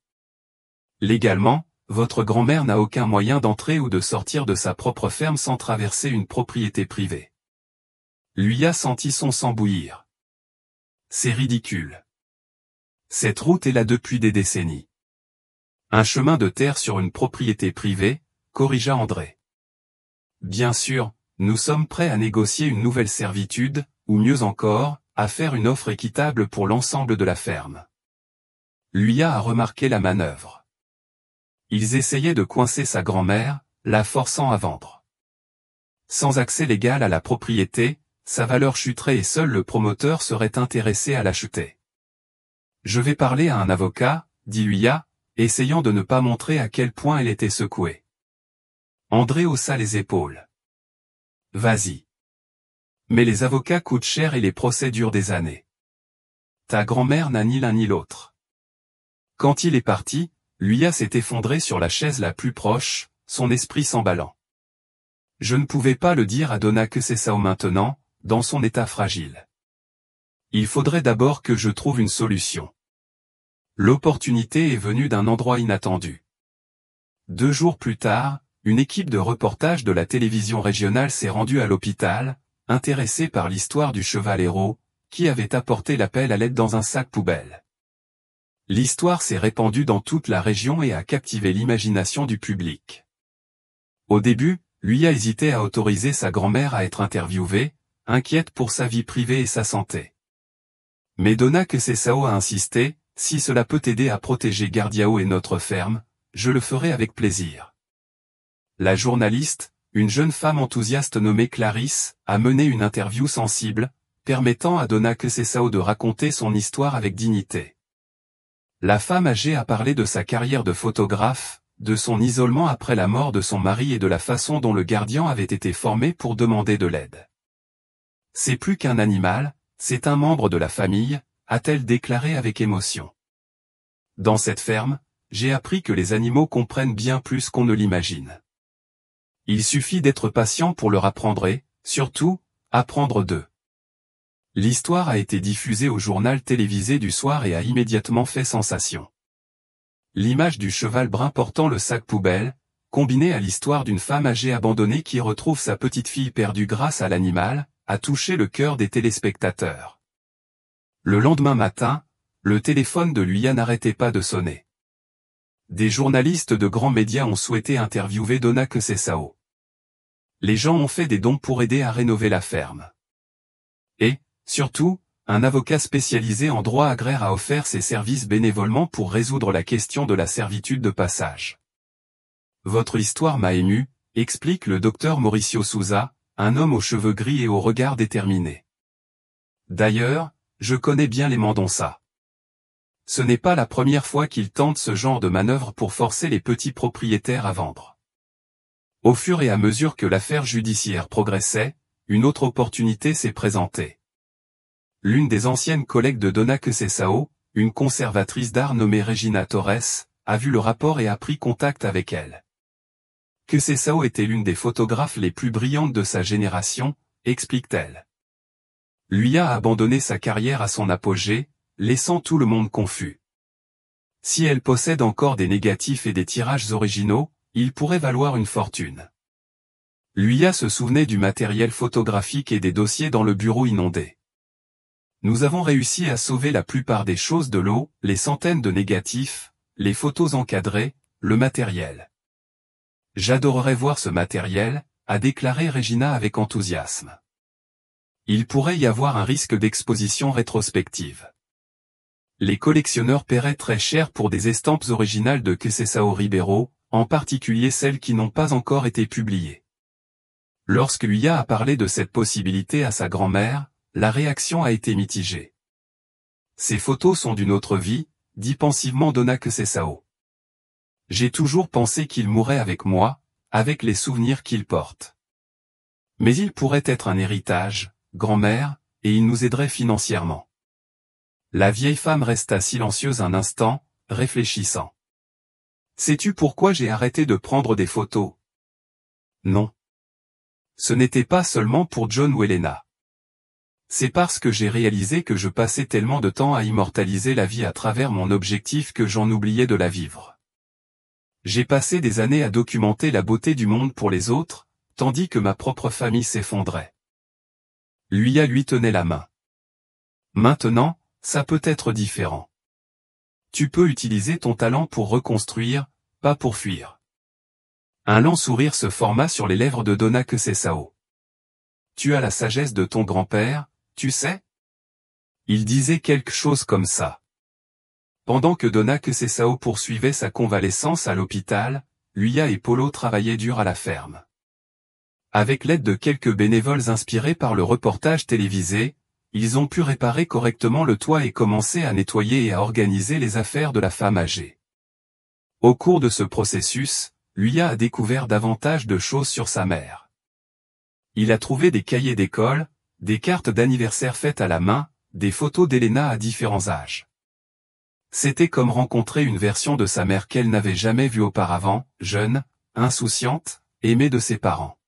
Légalement, votre grand-mère n'a aucun moyen d'entrer ou de sortir de sa propre ferme sans traverser une propriété privée. Luya sentit son sang bouillir. C'est ridicule. Cette route est là depuis des décennies. Un chemin de terre sur une propriété privée, corrigea André. Bien sûr, nous sommes prêts à négocier une nouvelle servitude, ou mieux encore, à faire une offre équitable pour l'ensemble de la ferme. Luya a remarqué la manœuvre. Ils essayaient de coincer sa grand-mère, la forçant à vendre. Sans accès légal à la propriété, sa valeur chuterait et seul le promoteur serait intéressé à l'acheter. Je vais parler à un avocat, dit Luya, essayant de ne pas montrer à quel point elle était secouée. André haussa les épaules. Vas-y. Mais les avocats coûtent cher et les procès durent des années. Ta grand-mère n'a ni l'un ni l'autre. Quand il est parti, Luya s'est effondré sur la chaise la plus proche, son esprit s'emballant. Je ne pouvais pas le dire à Donna Quezesao maintenant, dans son état fragile. Il faudrait d'abord que je trouve une solution. L'opportunité est venue d'un endroit inattendu. 2 jours plus tard, une équipe de reportage de la télévision régionale s'est rendue à l'hôpital, intéressée par l'histoire du cheval héros, qui avait apporté l'appel à l'aide dans un sac poubelle. L'histoire s'est répandue dans toute la région et a captivé l'imagination du public. Au début, lui a hésité à autoriser sa grand-mère à être interviewée, inquiète pour sa vie privée et sa santé. Mais Donna Quezesao a insisté, si cela peut t'aider à protéger Gardiao et notre ferme, je le ferai avec plaisir. La journaliste, une jeune femme enthousiaste nommée Clarisse, a mené une interview sensible, permettant à Donna Quezesao de raconter son histoire avec dignité. La femme âgée a parlé de sa carrière de photographe, de son isolement après la mort de son mari et de la façon dont le gardien avait été formé pour demander de l'aide. C'est plus qu'un animal, c'est un membre de la famille, a-t-elle déclaré avec émotion. Dans cette ferme, j'ai appris que les animaux comprennent bien plus qu'on ne l'imagine. Il suffit d'être patient pour leur apprendre et, surtout, apprendre d'eux. L'histoire a été diffusée au journal télévisé du soir et a immédiatement fait sensation. L'image du cheval brun portant le sac poubelle, combinée à l'histoire d'une femme âgée abandonnée qui retrouve sa petite fille perdue grâce à l'animal, a touché le cœur des téléspectateurs. Le lendemain matin, le téléphone de Luya n'arrêtait pas de sonner. Des journalistes de grands médias ont souhaité interviewer Donna Quezesao. Les gens ont fait des dons pour aider à rénover la ferme. Et, surtout, un avocat spécialisé en droit agraire a offert ses services bénévolement pour résoudre la question de la servitude de passage. Votre histoire m'a ému, explique le docteur Mauricio Souza, un homme aux cheveux gris et au regard déterminé. D'ailleurs, je connais bien les Mendonça. Ce n'est pas la première fois qu'ils tentent ce genre de manœuvre pour forcer les petits propriétaires à vendre. Au fur et à mesure que l'affaire judiciaire progressait, une autre opportunité s'est présentée. L'une des anciennes collègues de Donna Quezesao, une conservatrice d'art nommée Regina Torres, a vu le rapport et a pris contact avec elle. Quezesao était l'une des photographes les plus brillantes de sa génération, explique-t-elle. Luya a abandonné sa carrière à son apogée, laissant tout le monde confus. Si elle possède encore des négatifs et des tirages originaux, ils pourraient valoir une fortune. Luya se souvenait du matériel photographique et des dossiers dans le bureau inondé. Nous avons réussi à sauver la plupart des choses de l'eau, les centaines de négatifs, les photos encadrées, le matériel. J'adorerais voir ce matériel, a déclaré Regina avec enthousiasme. Il pourrait y avoir un risque d'exposition rétrospective. Les collectionneurs paieraient très cher pour des estampes originales de Quezesao Ribeiro, en particulier celles qui n'ont pas encore été publiées. Lorsque Luya a parlé de cette possibilité à sa grand-mère, la réaction a été mitigée. Ces photos sont d'une autre vie, dit pensivement Donna Quezesao. J'ai toujours pensé qu'il mourrait avec moi, avec les souvenirs qu'il porte. Mais il pourrait être un héritage, grand-mère, et il nous aiderait financièrement. La vieille femme resta silencieuse un instant, réfléchissant. Sais-tu pourquoi j'ai arrêté de prendre des photos? Non. Ce n'était pas seulement pour John ou Elena. C'est parce que j'ai réalisé que je passais tellement de temps à immortaliser la vie à travers mon objectif que j'en oubliais de la vivre. J'ai passé des années à documenter la beauté du monde pour les autres, tandis que ma propre famille s'effondrait. Luya lui tenait la main. Maintenant, ça peut être différent. Tu peux utiliser ton talent pour reconstruire, pas pour fuir. Un lent sourire se forma sur les lèvres de Donna Quezesao. Tu as la sagesse de ton grand-père, tu sais? Il disait quelque chose comme ça. Pendant que Donna Quezesao poursuivait sa convalescence à l'hôpital, Luya et Polo travaillaient dur à la ferme. Avec l'aide de quelques bénévoles inspirés par le reportage télévisé, ils ont pu réparer correctement le toit et commencer à nettoyer et à organiser les affaires de la femme âgée. Au cours de ce processus, Luya a découvert davantage de choses sur sa mère. Il a trouvé des cahiers d'école, des cartes d'anniversaire faites à la main, des photos d'Elena à différents âges. C'était comme rencontrer une version de sa mère qu'elle n'avait jamais vue auparavant, jeune, insouciante, aimée de ses parents.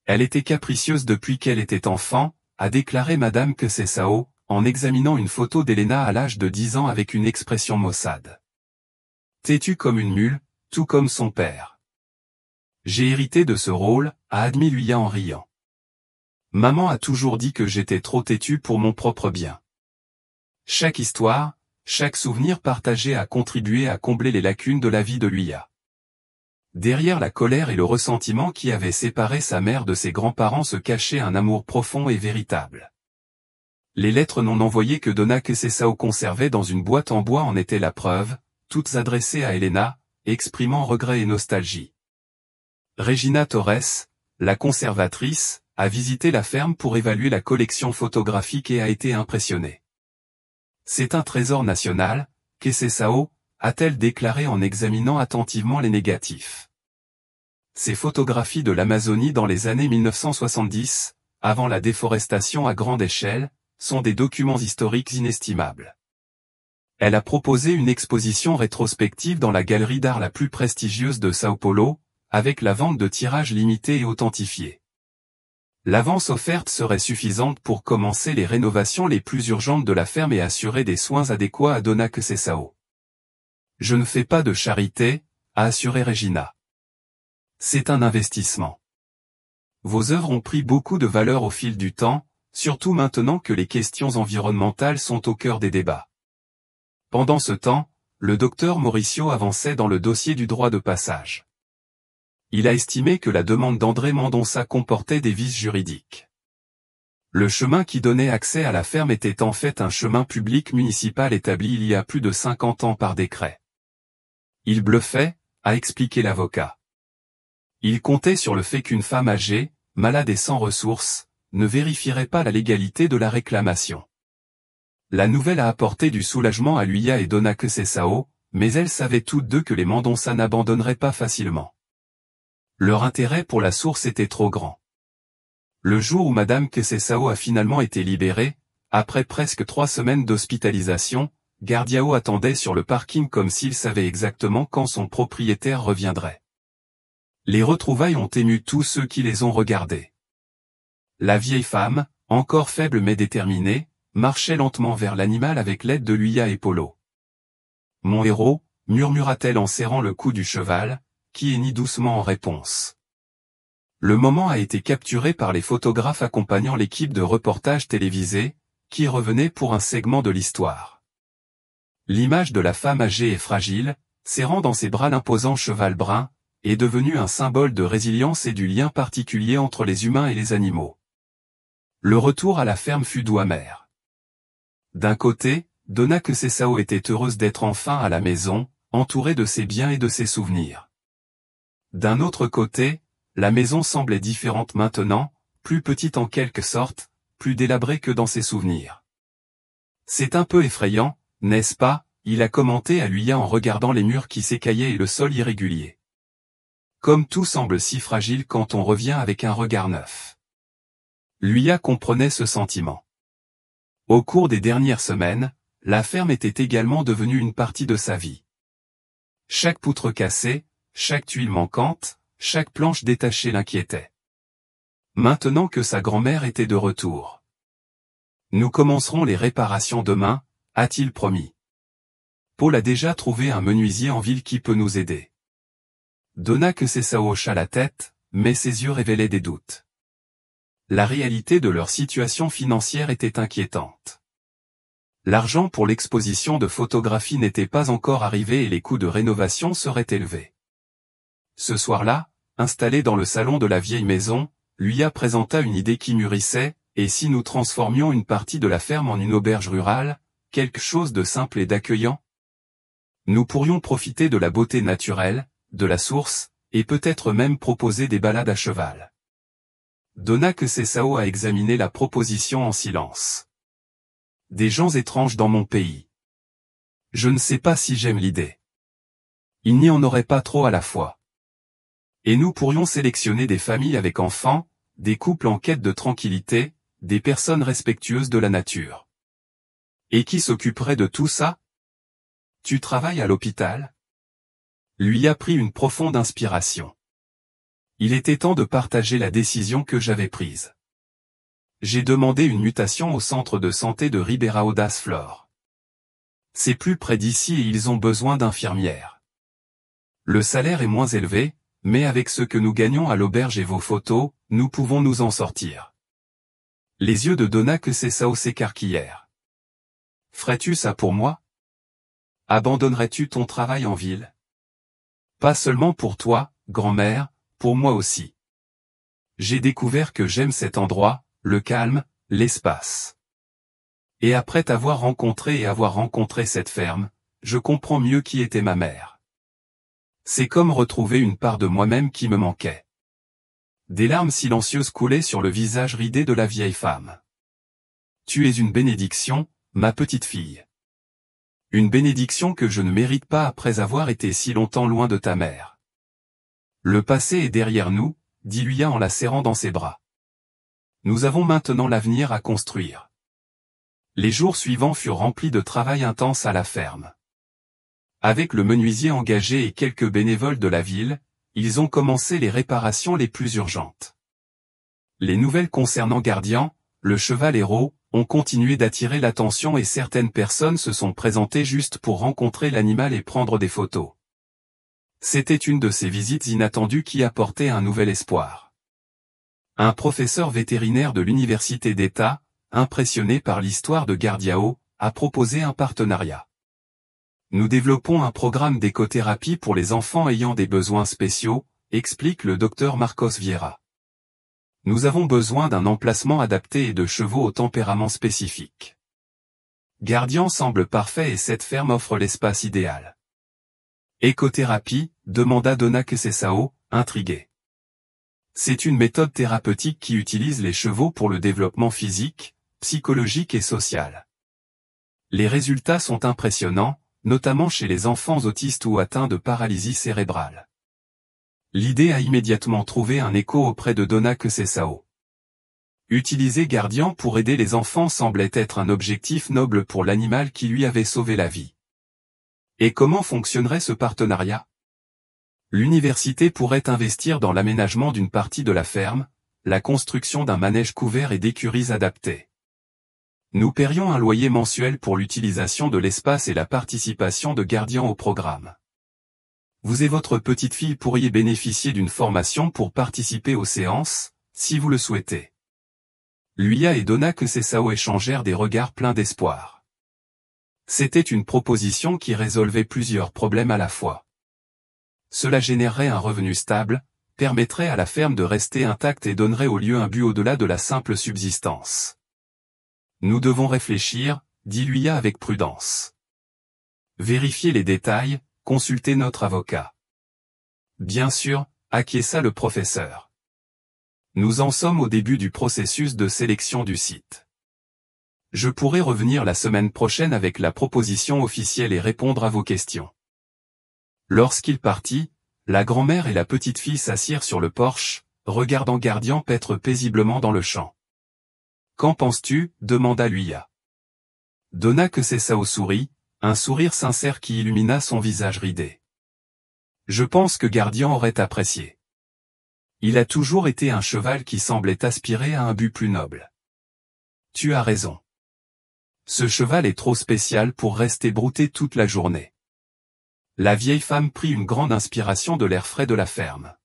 Elle était capricieuse depuis qu'elle était enfant, a déclaré Madame Kcesao, en examinant une photo d'Elena à l'âge de 10 ans avec une expression maussade. Têtue comme une mule, tout comme son père. J'ai hérité de ce rôle, a admis Luya en riant. Maman a toujours dit que j'étais trop têtue pour mon propre bien. Chaque histoire, chaque souvenir partagé a contribué à combler les lacunes de la vie de Luya. Derrière la colère et le ressentiment qui avaient séparé sa mère de ses grands-parents se cachait un amour profond et véritable. Les lettres non envoyées que Donna Kcesao conservait dans une boîte en bois en étaient la preuve, toutes adressées à Elena, exprimant regret et nostalgie. Regina Torres, la conservatrice, a visité la ferme pour évaluer la collection photographique et a été impressionnée. C'est un trésor national, Kcesao, a-t-elle déclaré en examinant attentivement les négatifs. Ces photographies de l'Amazonie dans les années 1970, avant la déforestation à grande échelle, sont des documents historiques inestimables. Elle a proposé une exposition rétrospective dans la galerie d'art la plus prestigieuse de Sao Paulo, avec la vente de tirages limités et authentifiés. L'avance offerte serait suffisante pour commencer les rénovations les plus urgentes de la ferme et assurer des soins adéquats à Donna Kcesao. Je ne fais pas de charité, a assuré Regina. C'est un investissement. Vos œuvres ont pris beaucoup de valeur au fil du temps, surtout maintenant que les questions environnementales sont au cœur des débats. Pendant ce temps, le docteur Mauricio avançait dans le dossier du droit de passage. Il a estimé que la demande d'André Mendonça comportait des vices juridiques. Le chemin qui donnait accès à la ferme était en fait un chemin public municipal établi il y a plus de 50 ans par décret. Il bluffait, a expliqué l'avocat. Il comptait sur le fait qu'une femme âgée, malade et sans ressources, ne vérifierait pas la légalité de la réclamation. La nouvelle a apporté du soulagement à Luya et Donna Kcesao, mais elles savaient toutes deux que les Mendonça n'abandonneraient pas facilement. Leur intérêt pour la source était trop grand. Le jour où Madame Kcesao a finalement été libérée, après presque 3 semaines d'hospitalisation, Gardiao attendait sur le parking comme s'il savait exactement quand son propriétaire reviendrait. Les retrouvailles ont ému tous ceux qui les ont regardés. La vieille femme, encore faible mais déterminée, marchait lentement vers l'animal avec l'aide de Luya et Polo. « Mon héros », murmura-t-elle en serrant le cou du cheval, qui hennit doucement en réponse. Le moment a été capturé par les photographes accompagnant l'équipe de reportage télévisé, qui revenait pour un segment de l'histoire. L'image de la femme âgée et fragile, serrant dans ses bras l'imposant cheval brun, est devenue un symbole de résilience et du lien particulier entre les humains et les animaux. Le retour à la ferme fut doux amer. D'un côté, Donna Kcesao était heureuse d'être enfin à la maison, entourée de ses biens et de ses souvenirs. D'un autre côté, la maison semblait différente maintenant, plus petite en quelque sorte, plus délabrée que dans ses souvenirs. C'est un peu effrayant, n'est-ce pas, il a commenté à Luya en regardant les murs qui s'écaillaient et le sol irrégulier. Comme tout semble si fragile quand on revient avec un regard neuf. Luya comprenait ce sentiment. Au cours des dernières semaines, la ferme était également devenue une partie de sa vie. Chaque poutre cassée, chaque tuile manquante, chaque planche détachée l'inquiétait. Maintenant que sa grand-mère était de retour. Nous commencerons les réparations demain, a-t-il promis. Paul a déjà trouvé un menuisier en ville qui peut nous aider. Donna Kcesao hocha la tête, mais ses yeux révélaient des doutes. La réalité de leur situation financière était inquiétante. L'argent pour l'exposition de photographies n'était pas encore arrivé et les coûts de rénovation seraient élevés. Ce soir-là, installé dans le salon de la vieille maison, Luya présenta une idée qui mûrissait, et si nous transformions une partie de la ferme en une auberge rurale, quelque chose de simple et d'accueillant? Nous pourrions profiter de la beauté naturelle, de la source, et peut-être même proposer des balades à cheval. Donna Kcesao a examiné la proposition en silence. Des gens étranges dans mon pays. Je ne sais pas si j'aime l'idée. Il n'y en aurait pas trop à la fois. Et nous pourrions sélectionner des familles avec enfants, des couples en quête de tranquillité, des personnes respectueuses de la nature. Et qui s'occuperait de tout ça? Tu travailles à l'hôpital? Lui a pris une profonde inspiration. Il était temps de partager la décision que j'avais prise. J'ai demandé une mutation au centre de santé de Ribeirão das Flores. C'est plus près d'ici et ils ont besoin d'infirmières. Le salaire est moins élevé, mais avec ce que nous gagnons à l'auberge et vos photos, nous pouvons nous en sortir. Les yeux de Dona Conceição s'écarquillèrent. Ferais-tu ça pour moi? Abandonnerais-tu ton travail en ville? Pas seulement pour toi, grand-mère, pour moi aussi. J'ai découvert que j'aime cet endroit, le calme, l'espace. Et après t'avoir rencontré et avoir rencontré cette ferme, je comprends mieux qui était ma mère. C'est comme retrouver une part de moi-même qui me manquait. Des larmes silencieuses coulaient sur le visage ridé de la vieille femme. Tu es une bénédiction, ma petite fille. Une bénédiction que je ne mérite pas après avoir été si longtemps loin de ta mère. Le passé est derrière nous, dit Luia en la serrant dans ses bras. Nous avons maintenant l'avenir à construire. Les jours suivants furent remplis de travail intense à la ferme. Avec le menuisier engagé et quelques bénévoles de la ville, ils ont commencé les réparations les plus urgentes. Les nouvelles concernant Gardian, le cheval héros, ont continué d'attirer l'attention et certaines personnes se sont présentées juste pour rencontrer l'animal et prendre des photos. C'était une de ces visites inattendues qui apportait un nouvel espoir. Un professeur vétérinaire de l'université d'État, impressionné par l'histoire de Gardião, a proposé un partenariat. Nous développons un programme d'écothérapie pour les enfants ayant des besoins spéciaux, explique le docteur Marcos Vieira. Nous avons besoin d'un emplacement adapté et de chevaux au tempérament spécifique. Gardian semble parfait et cette ferme offre l'espace idéal. Écothérapie, demanda Dona Conceição, intriguée. C'est une méthode thérapeutique qui utilise les chevaux pour le développement physique, psychologique et social. Les résultats sont impressionnants, notamment chez les enfants autistes ou atteints de paralysie cérébrale. L'idée a immédiatement trouvé un écho auprès de Dona Conceição. Utiliser Gardian pour aider les enfants semblait être un objectif noble pour l'animal qui lui avait sauvé la vie. Et comment fonctionnerait ce partenariat? L'université pourrait investir dans l'aménagement d'une partie de la ferme, la construction d'un manège couvert et d'écuries adaptées. Nous paierions un loyer mensuel pour l'utilisation de l'espace et la participation de Gardian au programme. Vous et votre petite fille pourriez bénéficier d'une formation pour participer aux séances, si vous le souhaitez. Luia et Dona Conceição échangèrent des regards pleins d'espoir. C'était une proposition qui résolvait plusieurs problèmes à la fois. Cela générerait un revenu stable, permettrait à la ferme de rester intacte et donnerait au lieu un but au-delà de la simple subsistance. Nous devons réfléchir, dit Luia avec prudence. Vérifier les détails, consulter notre avocat. Bien sûr, acquiesça le professeur. Nous en sommes au début du processus de sélection du site. Je pourrai revenir la semaine prochaine avec la proposition officielle et répondre à vos questions. Lorsqu'il partit, la grand-mère et la petite-fille s'assirent sur le porche, regardant Gardian paître paisiblement dans le champ. Qu'en penses-tu? Demanda Luia. Dona Conceição sourit, un sourire sincère qui illumina son visage ridé. Je pense que Gardian aurait apprécié. Il a toujours été un cheval qui semblait aspirer à un but plus noble. Tu as raison. Ce cheval est trop spécial pour rester brouté toute la journée. La vieille femme prit une grande inspiration de l'air frais de la ferme.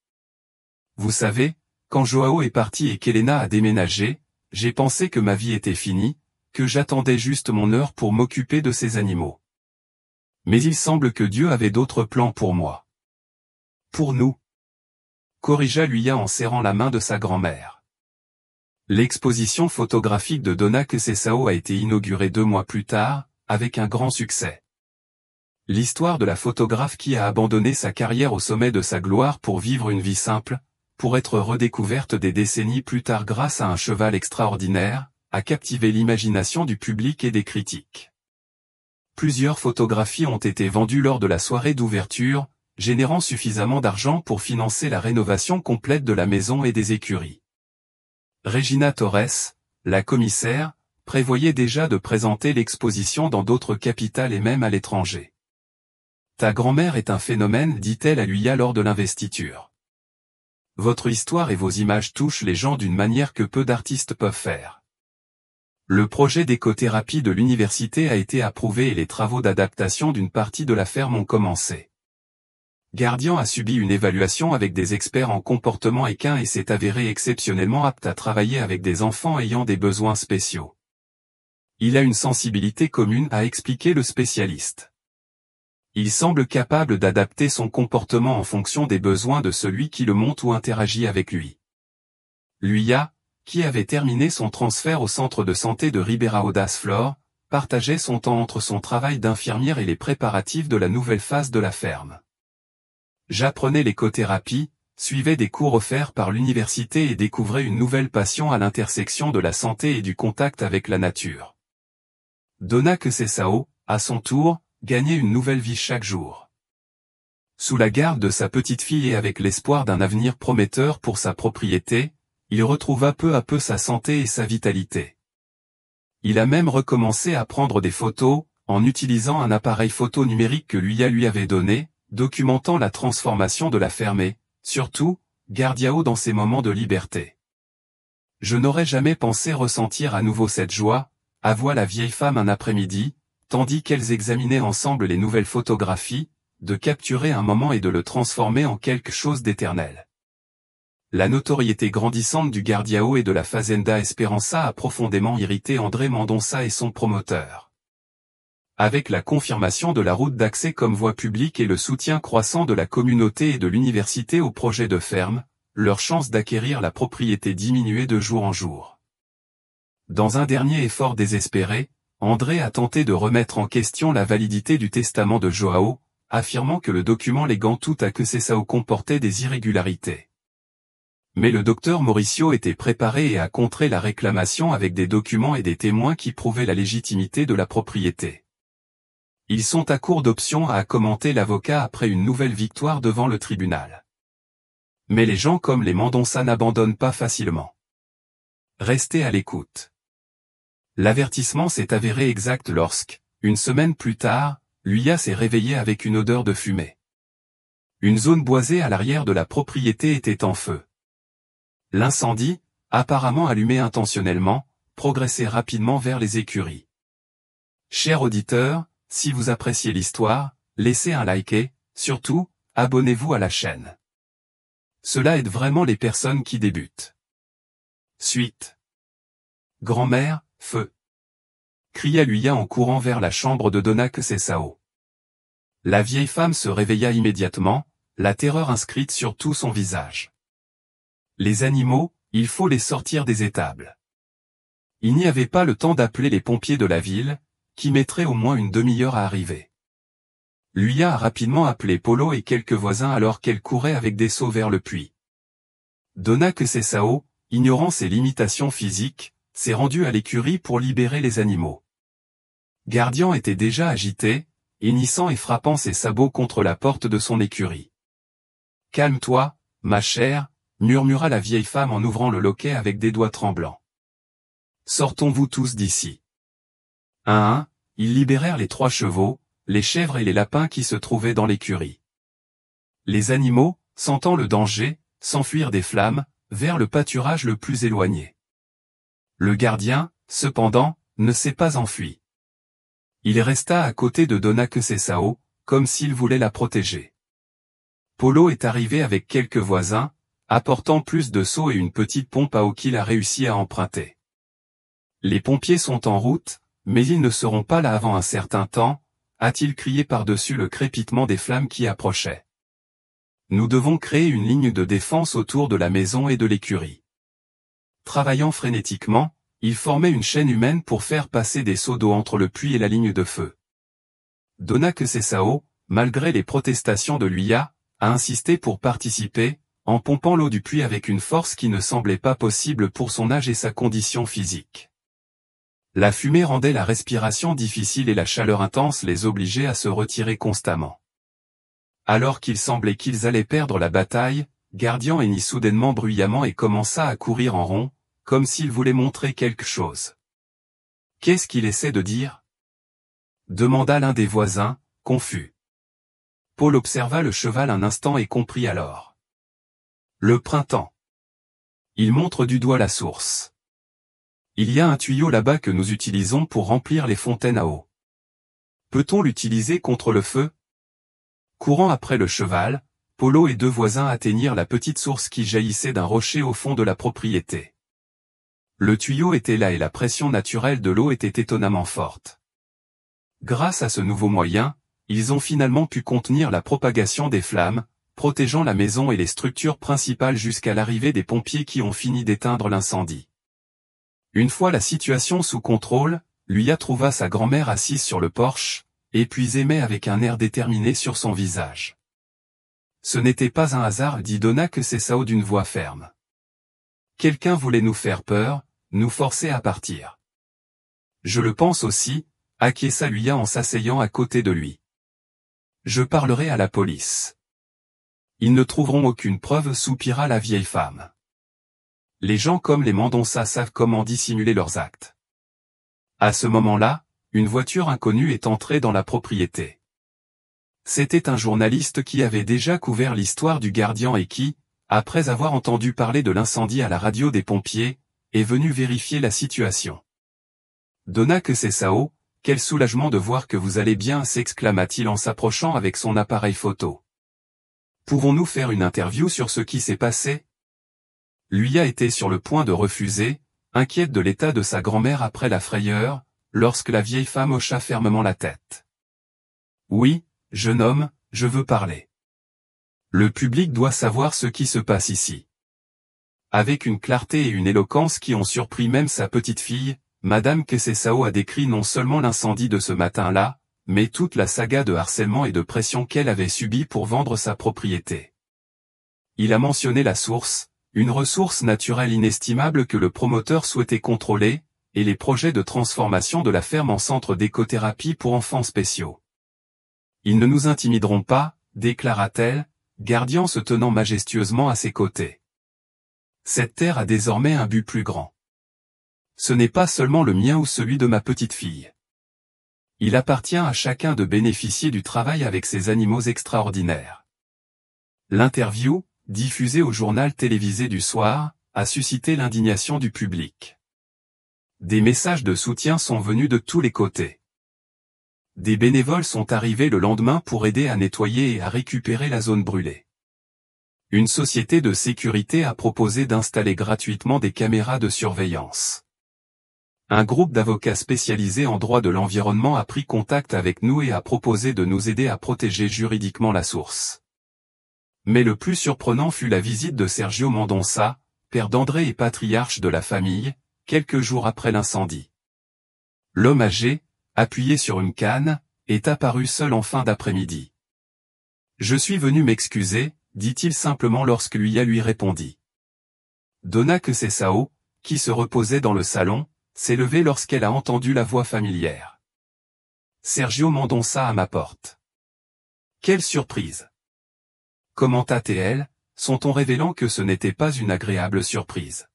Vous savez, quand João est parti et qu'Helena a déménagé, j'ai pensé que ma vie était finie, que j'attendais juste mon heure pour m'occuper de ces animaux. Mais il semble que Dieu avait d'autres plans pour moi. Pour nous. Corrigea Luia en serrant la main de sa grand-mère. L'exposition photographique de Dona Conceição a été inaugurée 2 mois plus tard, avec un grand succès. L'histoire de la photographe qui a abandonné sa carrière au sommet de sa gloire pour vivre une vie simple, pour être redécouverte des décennies plus tard grâce à un cheval extraordinaire, a captivé l'imagination du public et des critiques. Plusieurs photographies ont été vendues lors de la soirée d'ouverture, générant suffisamment d'argent pour financer la rénovation complète de la maison et des écuries. Regina Torres, la commissaire, prévoyait déjà de présenter l'exposition dans d'autres capitales et même à l'étranger. Ta grand-mère est un phénomène, dit-elle à Luia lors de l'investiture. votre histoire et vos images touchent les gens d'une manière que peu d'artistes peuvent faire. Le projet d'écothérapie de l'université a été approuvé et les travaux d'adaptation d'une partie de la ferme ont commencé. Guardian a subi une évaluation avec des experts en comportement équin et s'est avéré exceptionnellement apte à travailler avec des enfants ayant des besoins spéciaux. Il a une sensibilité commune, a expliqué le spécialiste. Il semble capable d'adapter son comportement en fonction des besoins de celui qui le monte ou interagit avec lui. Luia, qui avait terminé son transfert au centre de santé de Ribeirão das Flores, partageait son temps entre son travail d'infirmière et les préparatifs de la nouvelle phase de la ferme. J'apprenais l'écothérapie, suivais des cours offerts par l'université et découvrais une nouvelle passion à l'intersection de la santé et du contact avec la nature. Dona Conceição, à son tour, gagnait une nouvelle vie chaque jour. Sous la garde de sa petite fille et avec l'espoir d'un avenir prometteur pour sa propriété, il retrouva peu à peu sa santé et sa vitalité. Il a même recommencé à prendre des photos, en utilisant un appareil photo numérique que lui avait donné, documentant la transformation de la ferme et, surtout, Guardião dans ses moments de liberté. Je n'aurais jamais pensé ressentir à nouveau cette joie, avoua la vieille femme un après-midi, tandis qu'elles examinaient ensemble les nouvelles photographies, de capturer un moment et de le transformer en quelque chose d'éternel. La notoriété grandissante du Guardião et de la Fazenda Esperança a profondément irrité André Mendonça et son promoteur. Avec la confirmation de la route d'accès comme voie publique et le soutien croissant de la communauté et de l'université au projet de ferme, leurs chances d'acquérir la propriété diminuaient de jour en jour. Dans un dernier effort désespéré, André a tenté de remettre en question la validité du testament de João, affirmant que le document léguant tout à Conceição comportait des irrégularités. Mais le docteur Mauricio était préparé et a contré la réclamation avec des documents et des témoins qui prouvaient la légitimité de la propriété. Ils sont à court d'options, a commenté l'avocat après une nouvelle victoire devant le tribunal. Mais les gens comme les Mendonça n'abandonnent pas facilement. Restez à l'écoute. L'avertissement s'est avéré exact lorsque, une semaine plus tard, Luia s'est réveillé avec une odeur de fumée. Une zone boisée à l'arrière de la propriété était en feu. L'incendie, apparemment allumé intentionnellement, progressait rapidement vers les écuries. Chers auditeurs, si vous appréciez l'histoire, laissez un like et, surtout, abonnez-vous à la chaîne. Cela aide vraiment les personnes qui débutent. Suite. Grand-mère, feu! Cria Luia en courant vers la chambre de Dona Conceição. La vieille femme se réveilla immédiatement, la terreur inscrite sur tout son visage. Les animaux, il faut les sortir des étables. Il n'y avait pas le temps d'appeler les pompiers de la ville, qui mettraient au moins une demi-heure à arriver. Luia a rapidement appelé Polo et quelques voisins alors qu'elle courait avec des seaux vers le puits. Dona Conceição, ignorant ses limitations physiques, s'est rendue à l'écurie pour libérer les animaux. Guardian était déjà agité, hennissant et frappant ses sabots contre la porte de son écurie. « Calme-toi, ma chère », murmura la vieille femme en ouvrant le loquet avec des doigts tremblants. « Sortons-vous tous d'ici. » Un à un, ils libérèrent les 3 chevaux, les chèvres et les lapins qui se trouvaient dans l'écurie. Les animaux, sentant le danger, s'enfuirent des flammes, vers le pâturage le plus éloigné. Le gardien, cependant, ne s'est pas enfui. Il resta à côté de Dona Conceição, comme s'il voulait la protéger. Polo est arrivé avec quelques voisins, apportant plus de seaux et une petite pompe à eau qu'il a réussi à emprunter. Les pompiers sont en route, mais ils ne seront pas là avant un certain temps, a-t-il crié par-dessus le crépitement des flammes qui approchaient. Nous devons créer une ligne de défense autour de la maison et de l'écurie. Travaillant frénétiquement, ils formaient une chaîne humaine pour faire passer des seaux d'eau entre le puits et la ligne de feu. Dona Conceição, malgré les protestations de Luia, a insisté pour participer, en pompant l'eau du puits avec une force qui ne semblait pas possible pour son âge et sa condition physique. La fumée rendait la respiration difficile et la chaleur intense les obligeait à se retirer constamment. Alors qu'il semblait qu'ils allaient perdre la bataille, Guardian hennit soudainement bruyamment et commença à courir en rond, comme s'il voulait montrer quelque chose. « Qu'est-ce qu'il essaie de dire ?» demanda l'un des voisins, confus. Paul observa le cheval un instant et comprit alors. Le printemps. Il montre du doigt la source. Il y a un tuyau là-bas que nous utilisons pour remplir les fontaines à eau. Peut-on l'utiliser contre le feu? Courant après le cheval, Polo et deux voisins atteignirent la petite source qui jaillissait d'un rocher au fond de la propriété. Le tuyau était là et la pression naturelle de l'eau était étonnamment forte. Grâce à ce nouveau moyen, ils ont finalement pu contenir la propagation des flammes, protégeant la maison et les structures principales jusqu'à l'arrivée des pompiers qui ont fini d'éteindre l'incendie. Une fois la situation sous contrôle, Luya trouva sa grand-mère assise sur le porche, épuisée mais avec un air déterminé sur son visage. Ce n'était pas un hasard, dit Donna Kesesao d'une voix ferme. Quelqu'un voulait nous faire peur, nous forcer à partir. Je le pense aussi, acquiesça Luya en s'asseyant à côté de lui. Je parlerai à la police. Ils ne trouveront aucune preuve, soupira la vieille femme. Les gens comme les Mendonça savent comment dissimuler leurs actes. À ce moment-là, une voiture inconnue est entrée dans la propriété. C'était un journaliste qui avait déjà couvert l'histoire du gardien et qui, après avoir entendu parler de l'incendie à la radio des pompiers, est venu vérifier la situation. Donna Kesesao, quel soulagement de voir que vous allez bien, s'exclama-t-il en s'approchant avec son appareil photo. Pouvons-nous faire une interview sur ce qui s'est passé? Luya était sur le point de refuser, inquiète de l'état de sa grand-mère après la frayeur, lorsque la vieille femme hocha fermement la tête. Oui, jeune homme, je veux parler. Le public doit savoir ce qui se passe ici. Avec une clarté et une éloquence qui ont surpris même sa petite-fille, Madame Kesesao a décrit non seulement l'incendie de ce matin-là, mais toute la saga de harcèlement et de pression qu'elle avait subie pour vendre sa propriété. Il a mentionné la source, une ressource naturelle inestimable que le promoteur souhaitait contrôler, et les projets de transformation de la ferme en centre d'écothérapie pour enfants spéciaux. Ils ne nous intimideront pas, déclara-t-elle, Guardian se tenant majestueusement à ses côtés. Cette terre a désormais un but plus grand. Ce n'est pas seulement le mien ou celui de ma petite-fille. Il appartient à chacun de bénéficier du travail avec ces animaux extraordinaires. L'interview, diffusée au journal télévisé du soir, a suscité l'indignation du public. Des messages de soutien sont venus de tous les côtés. Des bénévoles sont arrivés le lendemain pour aider à nettoyer et à récupérer la zone brûlée. Une société de sécurité a proposé d'installer gratuitement des caméras de surveillance. Un groupe d'avocats spécialisés en droit de l'environnement a pris contact avec nous et a proposé de nous aider à protéger juridiquement la source. Mais le plus surprenant fut la visite de Sergio Mendonça, père d'André et patriarche de la famille, quelques jours après l'incendie. L'homme âgé, appuyé sur une canne, est apparu seul en fin d'après-midi. Je suis venu m'excuser, dit-il simplement lorsque Luya lui répondit. Donna Kesesao, qui se reposait dans le salon, s'est levée lorsqu'elle a entendu la voix familière. Sergio Mendonça à ma porte. Quelle surprise! Commenta-t-elle, son ton révélant que ce n'était pas une agréable surprise.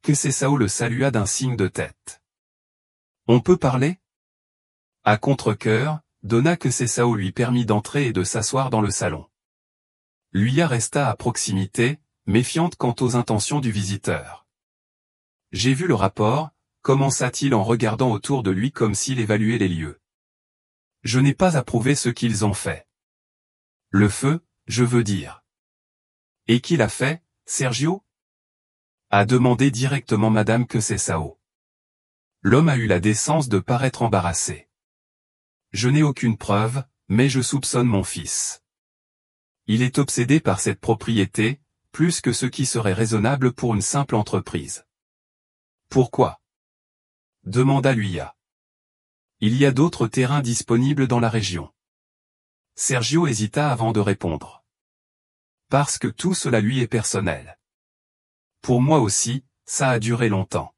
Kesesao le salua d'un signe de tête. On peut parler? À contre-cœur, Donna Kesesao lui permit d'entrer et de s'asseoir dans le salon. Luya resta à proximité, méfiante quant aux intentions du visiteur. J'ai vu le rapport, commença-t-il en regardant autour de lui comme s'il évaluait les lieux. Je n'ai pas approuvé ce qu'ils ont fait. Le feu, je veux dire. Et qui l'a fait, Sergio? A demandé directement Madame Kesesao. L'homme a eu la décence de paraître embarrassé. Je n'ai aucune preuve, mais je soupçonne mon fils. Il est obsédé par cette propriété, plus que ce qui serait raisonnable pour une simple entreprise. Pourquoi? Demanda Luya. Il y a d'autres terrains disponibles dans la région. Sergio hésita avant de répondre. Parce que tout cela lui est personnel. Pour moi aussi, ça a duré longtemps.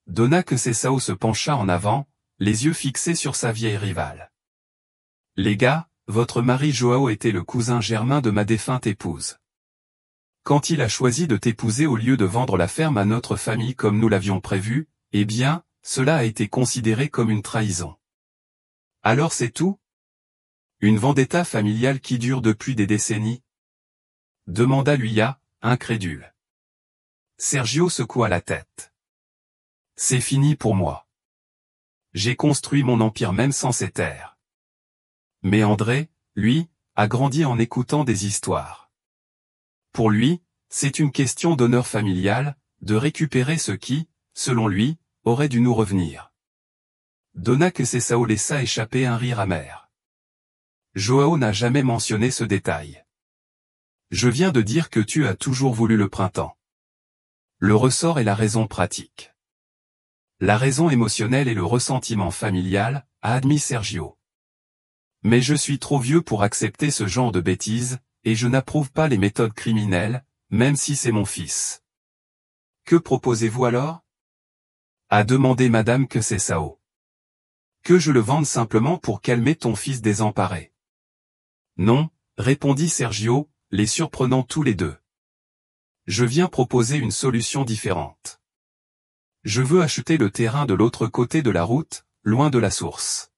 Donna Kesesao se pencha en avant, les yeux fixés sur sa vieille rivale. Les gars, votre mari Joao était le cousin germain de ma défunte épouse. Quand il a choisi de t'épouser au lieu de vendre la ferme à notre famille comme nous l'avions prévu, eh bien, cela a été considéré comme une trahison. Alors c'est tout? Une vendetta familiale qui dure depuis des décennies? demanda Luya, incrédule. Sergio secoua la tête. C'est fini pour moi. J'ai construit mon empire même sans ces terres. Mais André, lui, a grandi en écoutant des histoires. Pour lui, c'est une question d'honneur familial, de récupérer ce qui, selon lui, aurait dû nous revenir. Dona Quesesao laissa échapper un rire amer. Joao n'a jamais mentionné ce détail. Je viens de dire que tu as toujours voulu le printemps. Le ressort est la raison pratique. La raison émotionnelle et le ressentiment familial, a admis Sergio. Mais je suis trop vieux pour accepter ce genre de bêtises, et je n'approuve pas les méthodes criminelles, même si c'est mon fils. Que proposez-vous alors? A demandé Madame Quesesao. Que je le vende simplement pour calmer ton fils désemparé. Non, répondit Sergio, les surprenant tous les deux. Je viens proposer une solution différente. Je veux acheter le terrain de l'autre côté de la route, loin de la source.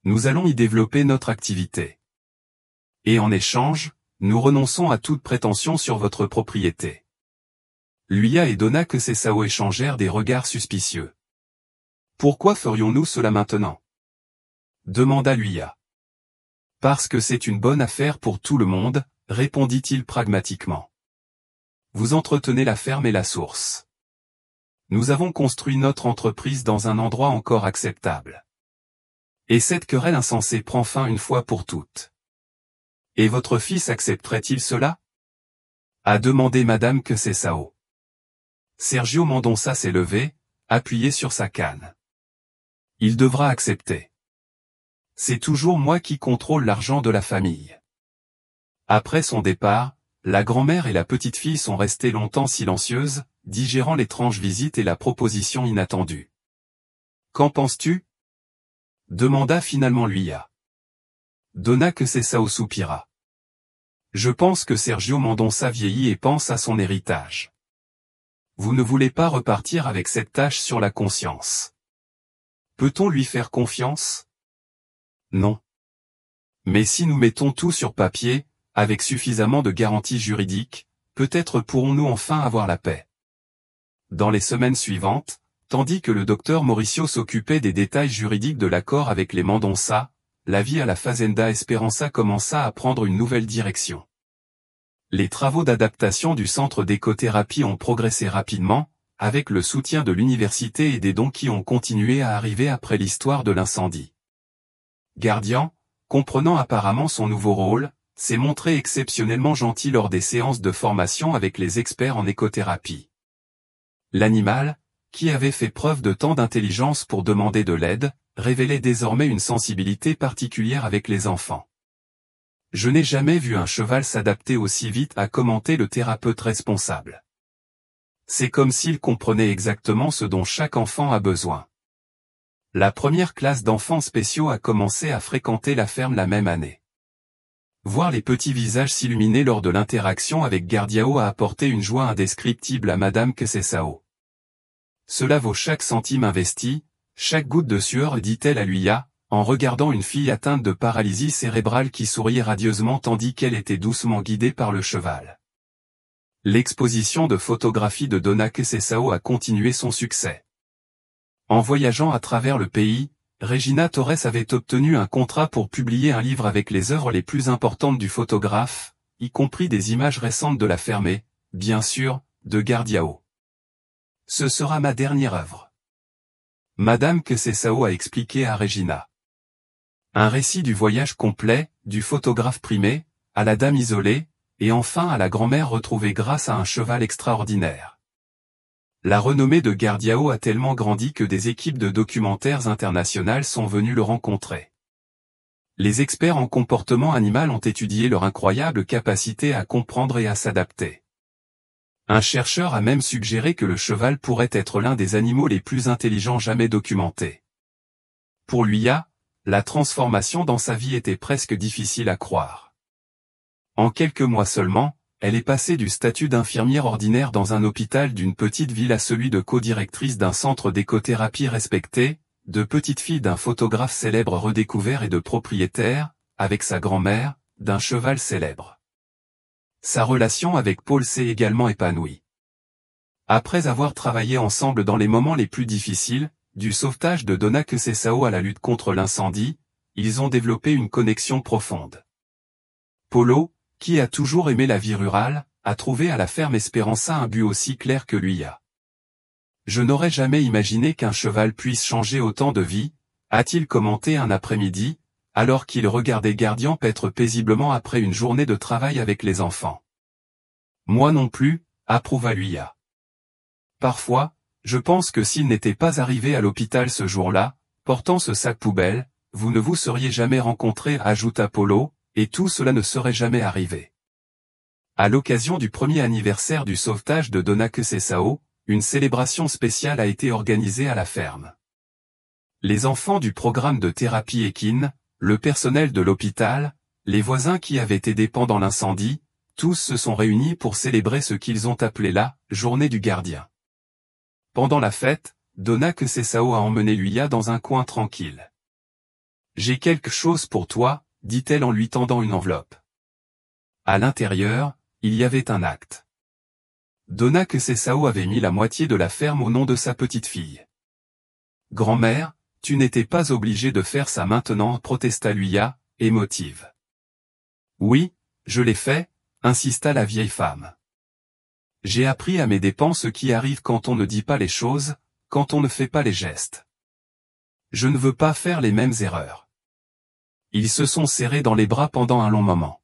Nous allons y développer notre activité. Et en échange, nous renonçons à toute prétention sur votre propriété. Luya et Dona Quesesao échangèrent des regards suspicieux. Pourquoi ferions-nous cela maintenant? Demanda Luya. Parce que c'est une bonne affaire pour tout le monde, répondit-il pragmatiquement. Vous entretenez la ferme et la source. Nous avons construit notre entreprise dans un endroit encore acceptable. Et cette querelle insensée prend fin une fois pour toutes. Et votre fils accepterait-il cela? A demandé Madame Quesesao. Sergio Mendonça s'est levé, appuyé sur sa canne. Il devra accepter. C'est toujours moi qui contrôle l'argent de la famille. Après son départ, la grand-mère et la petite-fille sont restées longtemps silencieuses, digérant l'étrange visite et la proposition inattendue. Qu'en penses-tu? Demanda finalement Luya. Dona Quesesao soupira. Je pense que Sergio Mendonça vieillit et pense à son héritage. Vous ne voulez pas repartir avec cette tâche sur la conscience. Peut-on lui faire confiance? Non. Mais si nous mettons tout sur papier, avec suffisamment de garanties juridiques, peut-être pourrons-nous enfin avoir la paix. Dans les semaines suivantes, tandis que le docteur Mauricio s'occupait des détails juridiques de l'accord avec les Mendonça, la vie à la Fazenda Esperança commença à prendre une nouvelle direction. Les travaux d'adaptation du centre d'écothérapie ont progressé rapidement, avec le soutien de l'université et des dons qui ont continué à arriver après l'histoire de l'incendie. Gardian, comprenant apparemment son nouveau rôle, s'est montré exceptionnellement gentil lors des séances de formation avec les experts en écothérapie. L'animal, qui avait fait preuve de tant d'intelligence pour demander de l'aide, révélait désormais une sensibilité particulière avec les enfants. Je n'ai jamais vu un cheval s'adapter aussi vite, a commenté le thérapeute responsable. C'est comme s'il comprenait exactement ce dont chaque enfant a besoin. La première classe d'enfants spéciaux a commencé à fréquenter la ferme la même année. Voir les petits visages s'illuminer lors de l'interaction avec Gardiao a apporté une joie indescriptible à Madame Quesesao. Cela vaut chaque centime investi, chaque goutte de sueur, dit-elle à Luya, en regardant une fille atteinte de paralysie cérébrale qui souriait radieusement tandis qu'elle était doucement guidée par le cheval. L'exposition de photographies de Dona Quesesao a continué son succès. En voyageant à travers le pays, Regina Torres avait obtenu un contrat pour publier un livre avec les œuvres les plus importantes du photographe, y compris des images récentes de la ferme et, bien sûr, de Gardiao. Ce sera ma dernière œuvre. Madame Quesesao a expliqué à Regina. Un récit du voyage complet, du photographe primé, à la dame isolée, et enfin à la grand-mère retrouvée grâce à un cheval extraordinaire. La renommée de Gardiao a tellement grandi que des équipes de documentaires internationales sont venues le rencontrer. Les experts en comportement animal ont étudié leur incroyable capacité à comprendre et à s'adapter. Un chercheur a même suggéré que le cheval pourrait être l'un des animaux les plus intelligents jamais documentés. Pour Luya, la transformation dans sa vie était presque difficile à croire. En quelques mois seulement, elle est passée du statut d'infirmière ordinaire dans un hôpital d'une petite ville à celui de co-directrice d'un centre d'écothérapie respecté, de petite fille d'un photographe célèbre redécouvert et de propriétaire, avec sa grand-mère, d'un cheval célèbre. sa relation avec Paul s'est également épanouie. Après avoir travaillé ensemble dans les moments les plus difficiles, du sauvetage de Donna Quezesao à la lutte contre l'incendie, ils ont développé une connexion profonde. Polo, qui a toujours aimé la vie rurale, a trouvé à la ferme Esperanza un but aussi clair que lui a. Je n'aurais jamais imaginé qu'un cheval puisse changer autant de vie, a-t-il commenté un après-midi, alors qu'il regardait Gardian paître paisiblement après une journée de travail avec les enfants. Moi non plus, approuva Luya. Parfois, je pense que s'il n'était pas arrivé à l'hôpital ce jour-là, portant ce sac poubelle, vous ne vous seriez jamais rencontrés, ajouta Polo, et tout cela ne serait jamais arrivé. À l'occasion du premier anniversaire du sauvetage de Donna Quezesao, une célébration spéciale a été organisée à la ferme. Les enfants du programme de thérapie équine, le personnel de l'hôpital, les voisins qui avaient aidé pendant l'incendie, tous se sont réunis pour célébrer ce qu'ils ont appelé la « journée du gardien ». Pendant la fête, Donna Quezesao a emmené Luya dans un coin tranquille. « J'ai quelque chose pour toi », dit-elle en lui tendant une enveloppe. À l'intérieur, il y avait un acte. Donna Quezesao avait mis la moitié de la ferme au nom de sa petite-fille. « Grand-mère, tu n'étais pas obligée de faire ça maintenant, protesta Luya, émotive. « Oui, je l'ai fait, » insista la vieille femme. « J'ai appris à mes dépens ce qui arrive quand on ne dit pas les choses, quand on ne fait pas les gestes. Je ne veux pas faire les mêmes erreurs. » Ils se sont serrés dans les bras pendant un long moment.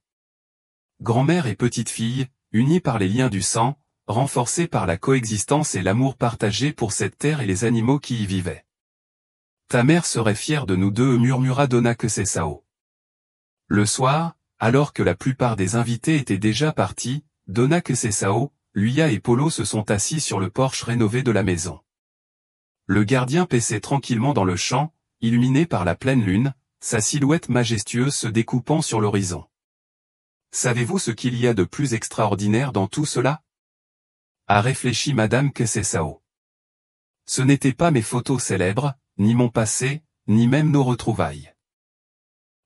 Grand-mère et petite-fille, unies par les liens du sang, renforcées par la coexistence et l'amour partagé pour cette terre et les animaux qui y vivaient. Ta mère serait fière de nous deux, murmura Donna Quezesao. Le soir, alors que la plupart des invités étaient déjà partis, Donna Quezesao, Luya et Polo se sont assis sur le porche rénové de la maison. Le gardien paissait tranquillement dans le champ, illuminé par la pleine lune, sa silhouette majestueuse se découpant sur l'horizon. Savez-vous ce qu'il y a de plus extraordinaire dans tout cela? A réfléchi Madame Quezesao. Ce n'étaient pas mes photos célèbres, ni mon passé, ni même nos retrouvailles.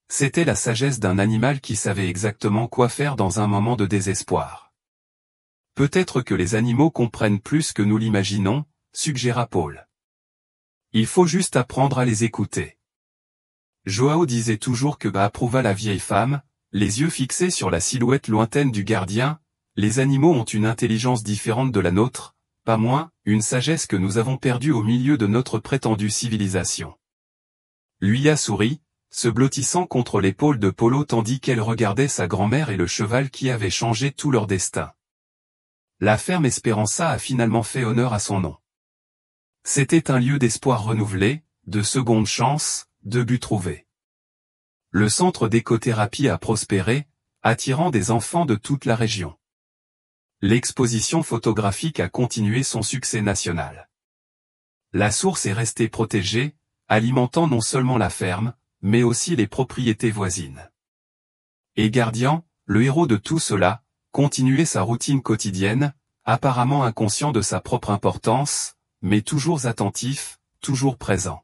C'était la sagesse d'un animal qui savait exactement quoi faire dans un moment de désespoir. Peut-être que les animaux comprennent plus que nous l'imaginons, suggéra Paul. Il faut juste apprendre à les écouter. Joao disait toujours que approuva la vieille femme, les yeux fixés sur la silhouette lointaine du gardien, les animaux ont une intelligence différente de la nôtre, pas moins, une sagesse que nous avons perdue au milieu de notre prétendue civilisation. Luya sourit, se blottissant contre l'épaule de Polo tandis qu'elle regardait sa grand-mère et le cheval qui avait changé tout leur destin. La ferme Esperanza a finalement fait honneur à son nom. C'était un lieu d'espoir renouvelé, de seconde chance, de but trouvé. Le centre d'écothérapie a prospéré, attirant des enfants de toute la région. L'exposition photographique a continué son succès national. La source est restée protégée, alimentant non seulement la ferme, mais aussi les propriétés voisines. Et Gardian, le héros de tout cela, continuait sa routine quotidienne, apparemment inconscient de sa propre importance, mais toujours attentif, toujours présent.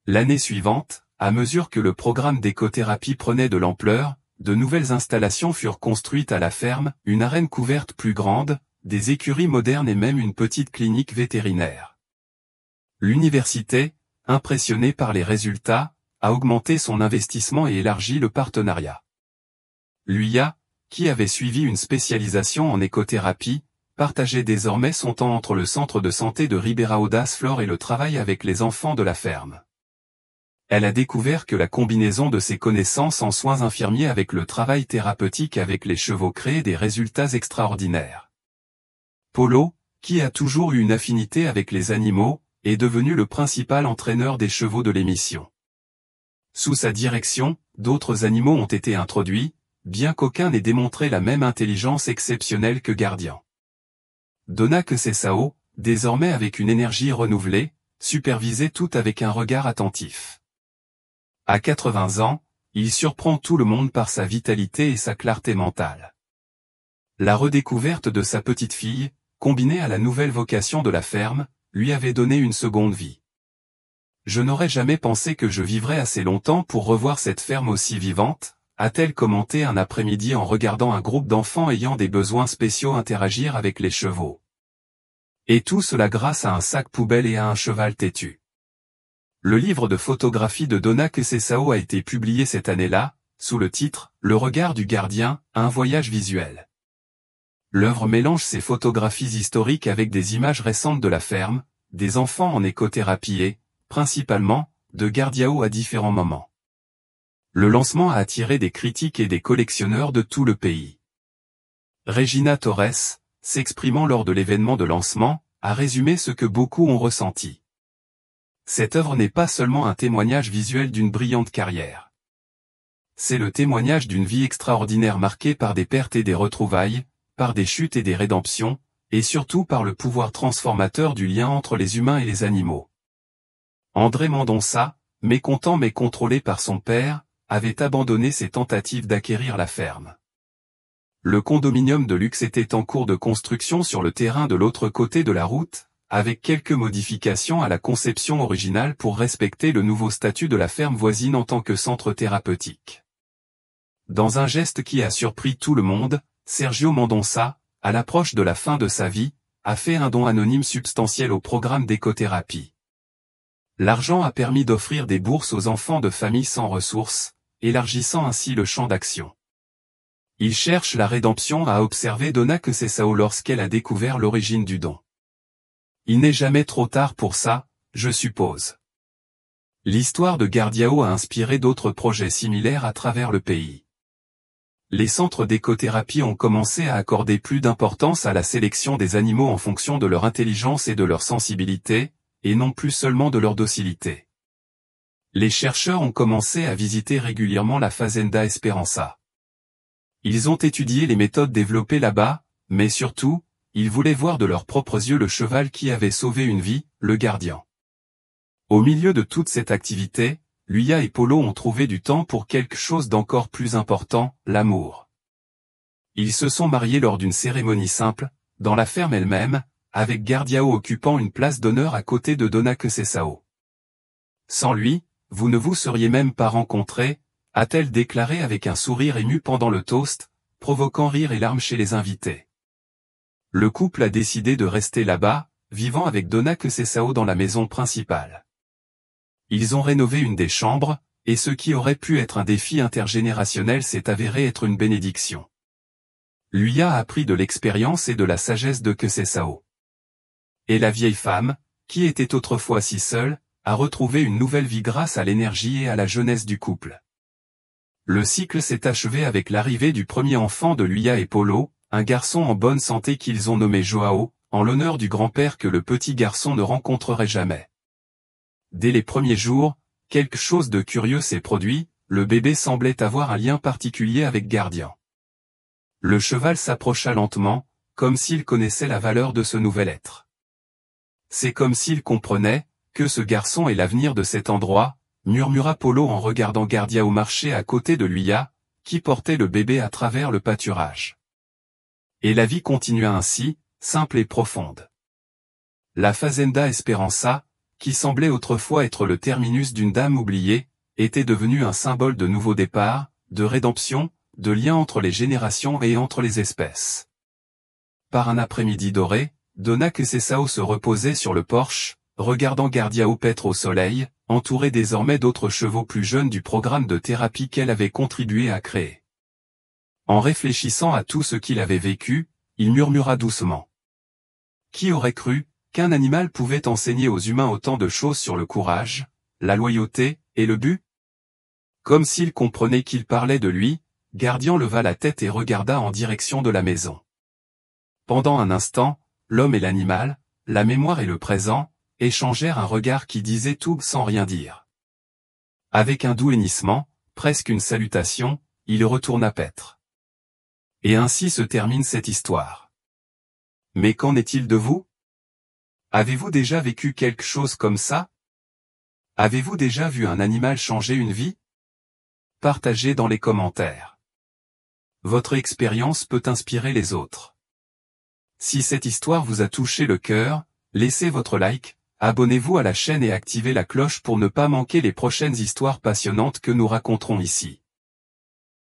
L'année suivante, à mesure que le programme d'écothérapie prenait de l'ampleur, de nouvelles installations furent construites à la ferme, une arène couverte plus grande, des écuries modernes et même une petite clinique vétérinaire. L'université, impressionnée par les résultats, a augmenté son investissement et élargi le partenariat. Luya, qui avait suivi une spécialisation en écothérapie, partageait désormais son temps entre le centre de santé de Ribeirão das Flores et le travail avec les enfants de la ferme. Elle a découvert que la combinaison de ses connaissances en soins infirmiers avec le travail thérapeutique avec les chevaux créait des résultats extraordinaires. Polo, qui a toujours eu une affinité avec les animaux, est devenu le principal entraîneur des chevaux de l'émission. Sous sa direction, d'autres animaux ont été introduits, bien qu'aucun n'ait démontré la même intelligence exceptionnelle que Gardian. Donna Quezesao, désormais avec une énergie renouvelée, supervisait tout avec un regard attentif. À 80 ans, il surprend tout le monde par sa vitalité et sa clarté mentale. La redécouverte de sa petite-fille, combinée à la nouvelle vocation de la ferme, lui avait donné une seconde vie. Je n'aurais jamais pensé que je vivrais assez longtemps pour revoir cette ferme aussi vivante, a-t-elle commenté un après-midi en regardant un groupe d'enfants ayant des besoins spéciaux interagir avec les chevaux. Et tout cela grâce à un sac poubelle et à un cheval têtu. Le livre de photographie de Donna Quezesao a été publié cette année-là, sous le titre « Le regard du gardien, un voyage visuel ». L'œuvre mélange ses photographies historiques avec des images récentes de la ferme, des enfants en écothérapie et, principalement, de Gardiao à différents moments. Le lancement a attiré des critiques et des collectionneurs de tout le pays. Regina Torres, s'exprimant lors de l'événement de lancement, a résumé ce que beaucoup ont ressenti. Cette œuvre n'est pas seulement un témoignage visuel d'une brillante carrière. C'est le témoignage d'une vie extraordinaire marquée par des pertes et des retrouvailles, par des chutes et des rédemptions, et surtout par le pouvoir transformateur du lien entre les humains et les animaux. André Mendonça, mécontent mais contrôlé par son père, avait abandonné ses tentatives d'acquérir la ferme. Le condominium de luxe était en cours de construction sur le terrain de l'autre côté de la route, avec quelques modifications à la conception originale pour respecter le nouveau statut de la ferme voisine en tant que centre thérapeutique. Dans un geste qui a surpris tout le monde, Sergio Mendonça, à l'approche de la fin de sa vie, a fait un don anonyme substantiel au programme d'écothérapie. L'argent a permis d'offrir des bourses aux enfants de familles sans ressources, élargissant ainsi le champ d'action. Il cherche la rédemption, a observé Donna Quezesao lorsqu'elle a découvert l'origine du don. Il n'est jamais trop tard pour ça, je suppose. L'histoire de Gardiao a inspiré d'autres projets similaires à travers le pays. Les centres d'écothérapie ont commencé à accorder plus d'importance à la sélection des animaux en fonction de leur intelligence et de leur sensibilité, et non plus seulement de leur docilité. Les chercheurs ont commencé à visiter régulièrement la Fazenda Esperança. Ils ont étudié les méthodes développées là-bas, mais surtout, ils voulaient voir de leurs propres yeux le cheval qui avait sauvé une vie, le gardien. Au milieu de toute cette activité, Luya et Polo ont trouvé du temps pour quelque chose d'encore plus important, l'amour. Ils se sont mariés lors d'une cérémonie simple, dans la ferme elle-même, avec Gardiao occupant une place d'honneur à côté de Donna Quezesao. Sans lui, vous ne vous seriez même pas rencontrés, a-t-elle déclaré avec un sourire ému pendant le toast, provoquant rire et larmes chez les invités. Le couple a décidé de rester là-bas, vivant avec Donna Quezesao dans la maison principale. Ils ont rénové une des chambres, et ce qui aurait pu être un défi intergénérationnel s'est avéré être une bénédiction. Luya a appris de l'expérience et de la sagesse de Quezesao. Et la vieille femme, qui était autrefois si seule, a retrouvé une nouvelle vie grâce à l'énergie et à la jeunesse du couple. Le cycle s'est achevé avec l'arrivée du premier enfant de Luya et Polo, un garçon en bonne santé qu'ils ont nommé Joao, en l'honneur du grand-père que le petit garçon ne rencontrerait jamais. Dès les premiers jours, quelque chose de curieux s'est produit, le bébé semblait avoir un lien particulier avec Gardien. Le cheval s'approcha lentement, comme s'il connaissait la valeur de ce nouvel être. C'est comme s'il comprenait que ce garçon est l'avenir de cet endroit, murmura Polo en regardant Gardiao marcher à côté de Luya, qui portait le bébé à travers le pâturage. Et la vie continua ainsi, simple et profonde. La Fazenda Esperança, qui semblait autrefois être le terminus d'une dame oubliée, était devenue un symbole de nouveau départ, de rédemption, de lien entre les générations et entre les espèces. Par un après-midi doré, Donna Quezesao se reposait sur le porche, regardant Gardiao paître au soleil, entouré désormais d'autres chevaux plus jeunes du programme de thérapie qu'elle avait contribué à créer. En réfléchissant à tout ce qu'il avait vécu, il murmura doucement. Qui aurait cru qu'un animal pouvait enseigner aux humains autant de choses sur le courage, la loyauté, et le but? Comme s'il comprenait qu'il parlait de lui, Gardien leva la tête et regarda en direction de la maison. Pendant un instant, l'homme et l'animal, la mémoire et le présent, échangèrent un regard qui disait tout sans rien dire. Avec un doux hennissement, presque une salutation, il retourna paître. Et ainsi se termine cette histoire. Mais qu'en est-il de vous? Avez-vous déjà vécu quelque chose comme ça? Avez-vous déjà vu un animal changer une vie? Partagez dans les commentaires. Votre expérience peut inspirer les autres. Si cette histoire vous a touché le cœur, laissez votre like, abonnez-vous à la chaîne et activez la cloche pour ne pas manquer les prochaines histoires passionnantes que nous raconterons ici.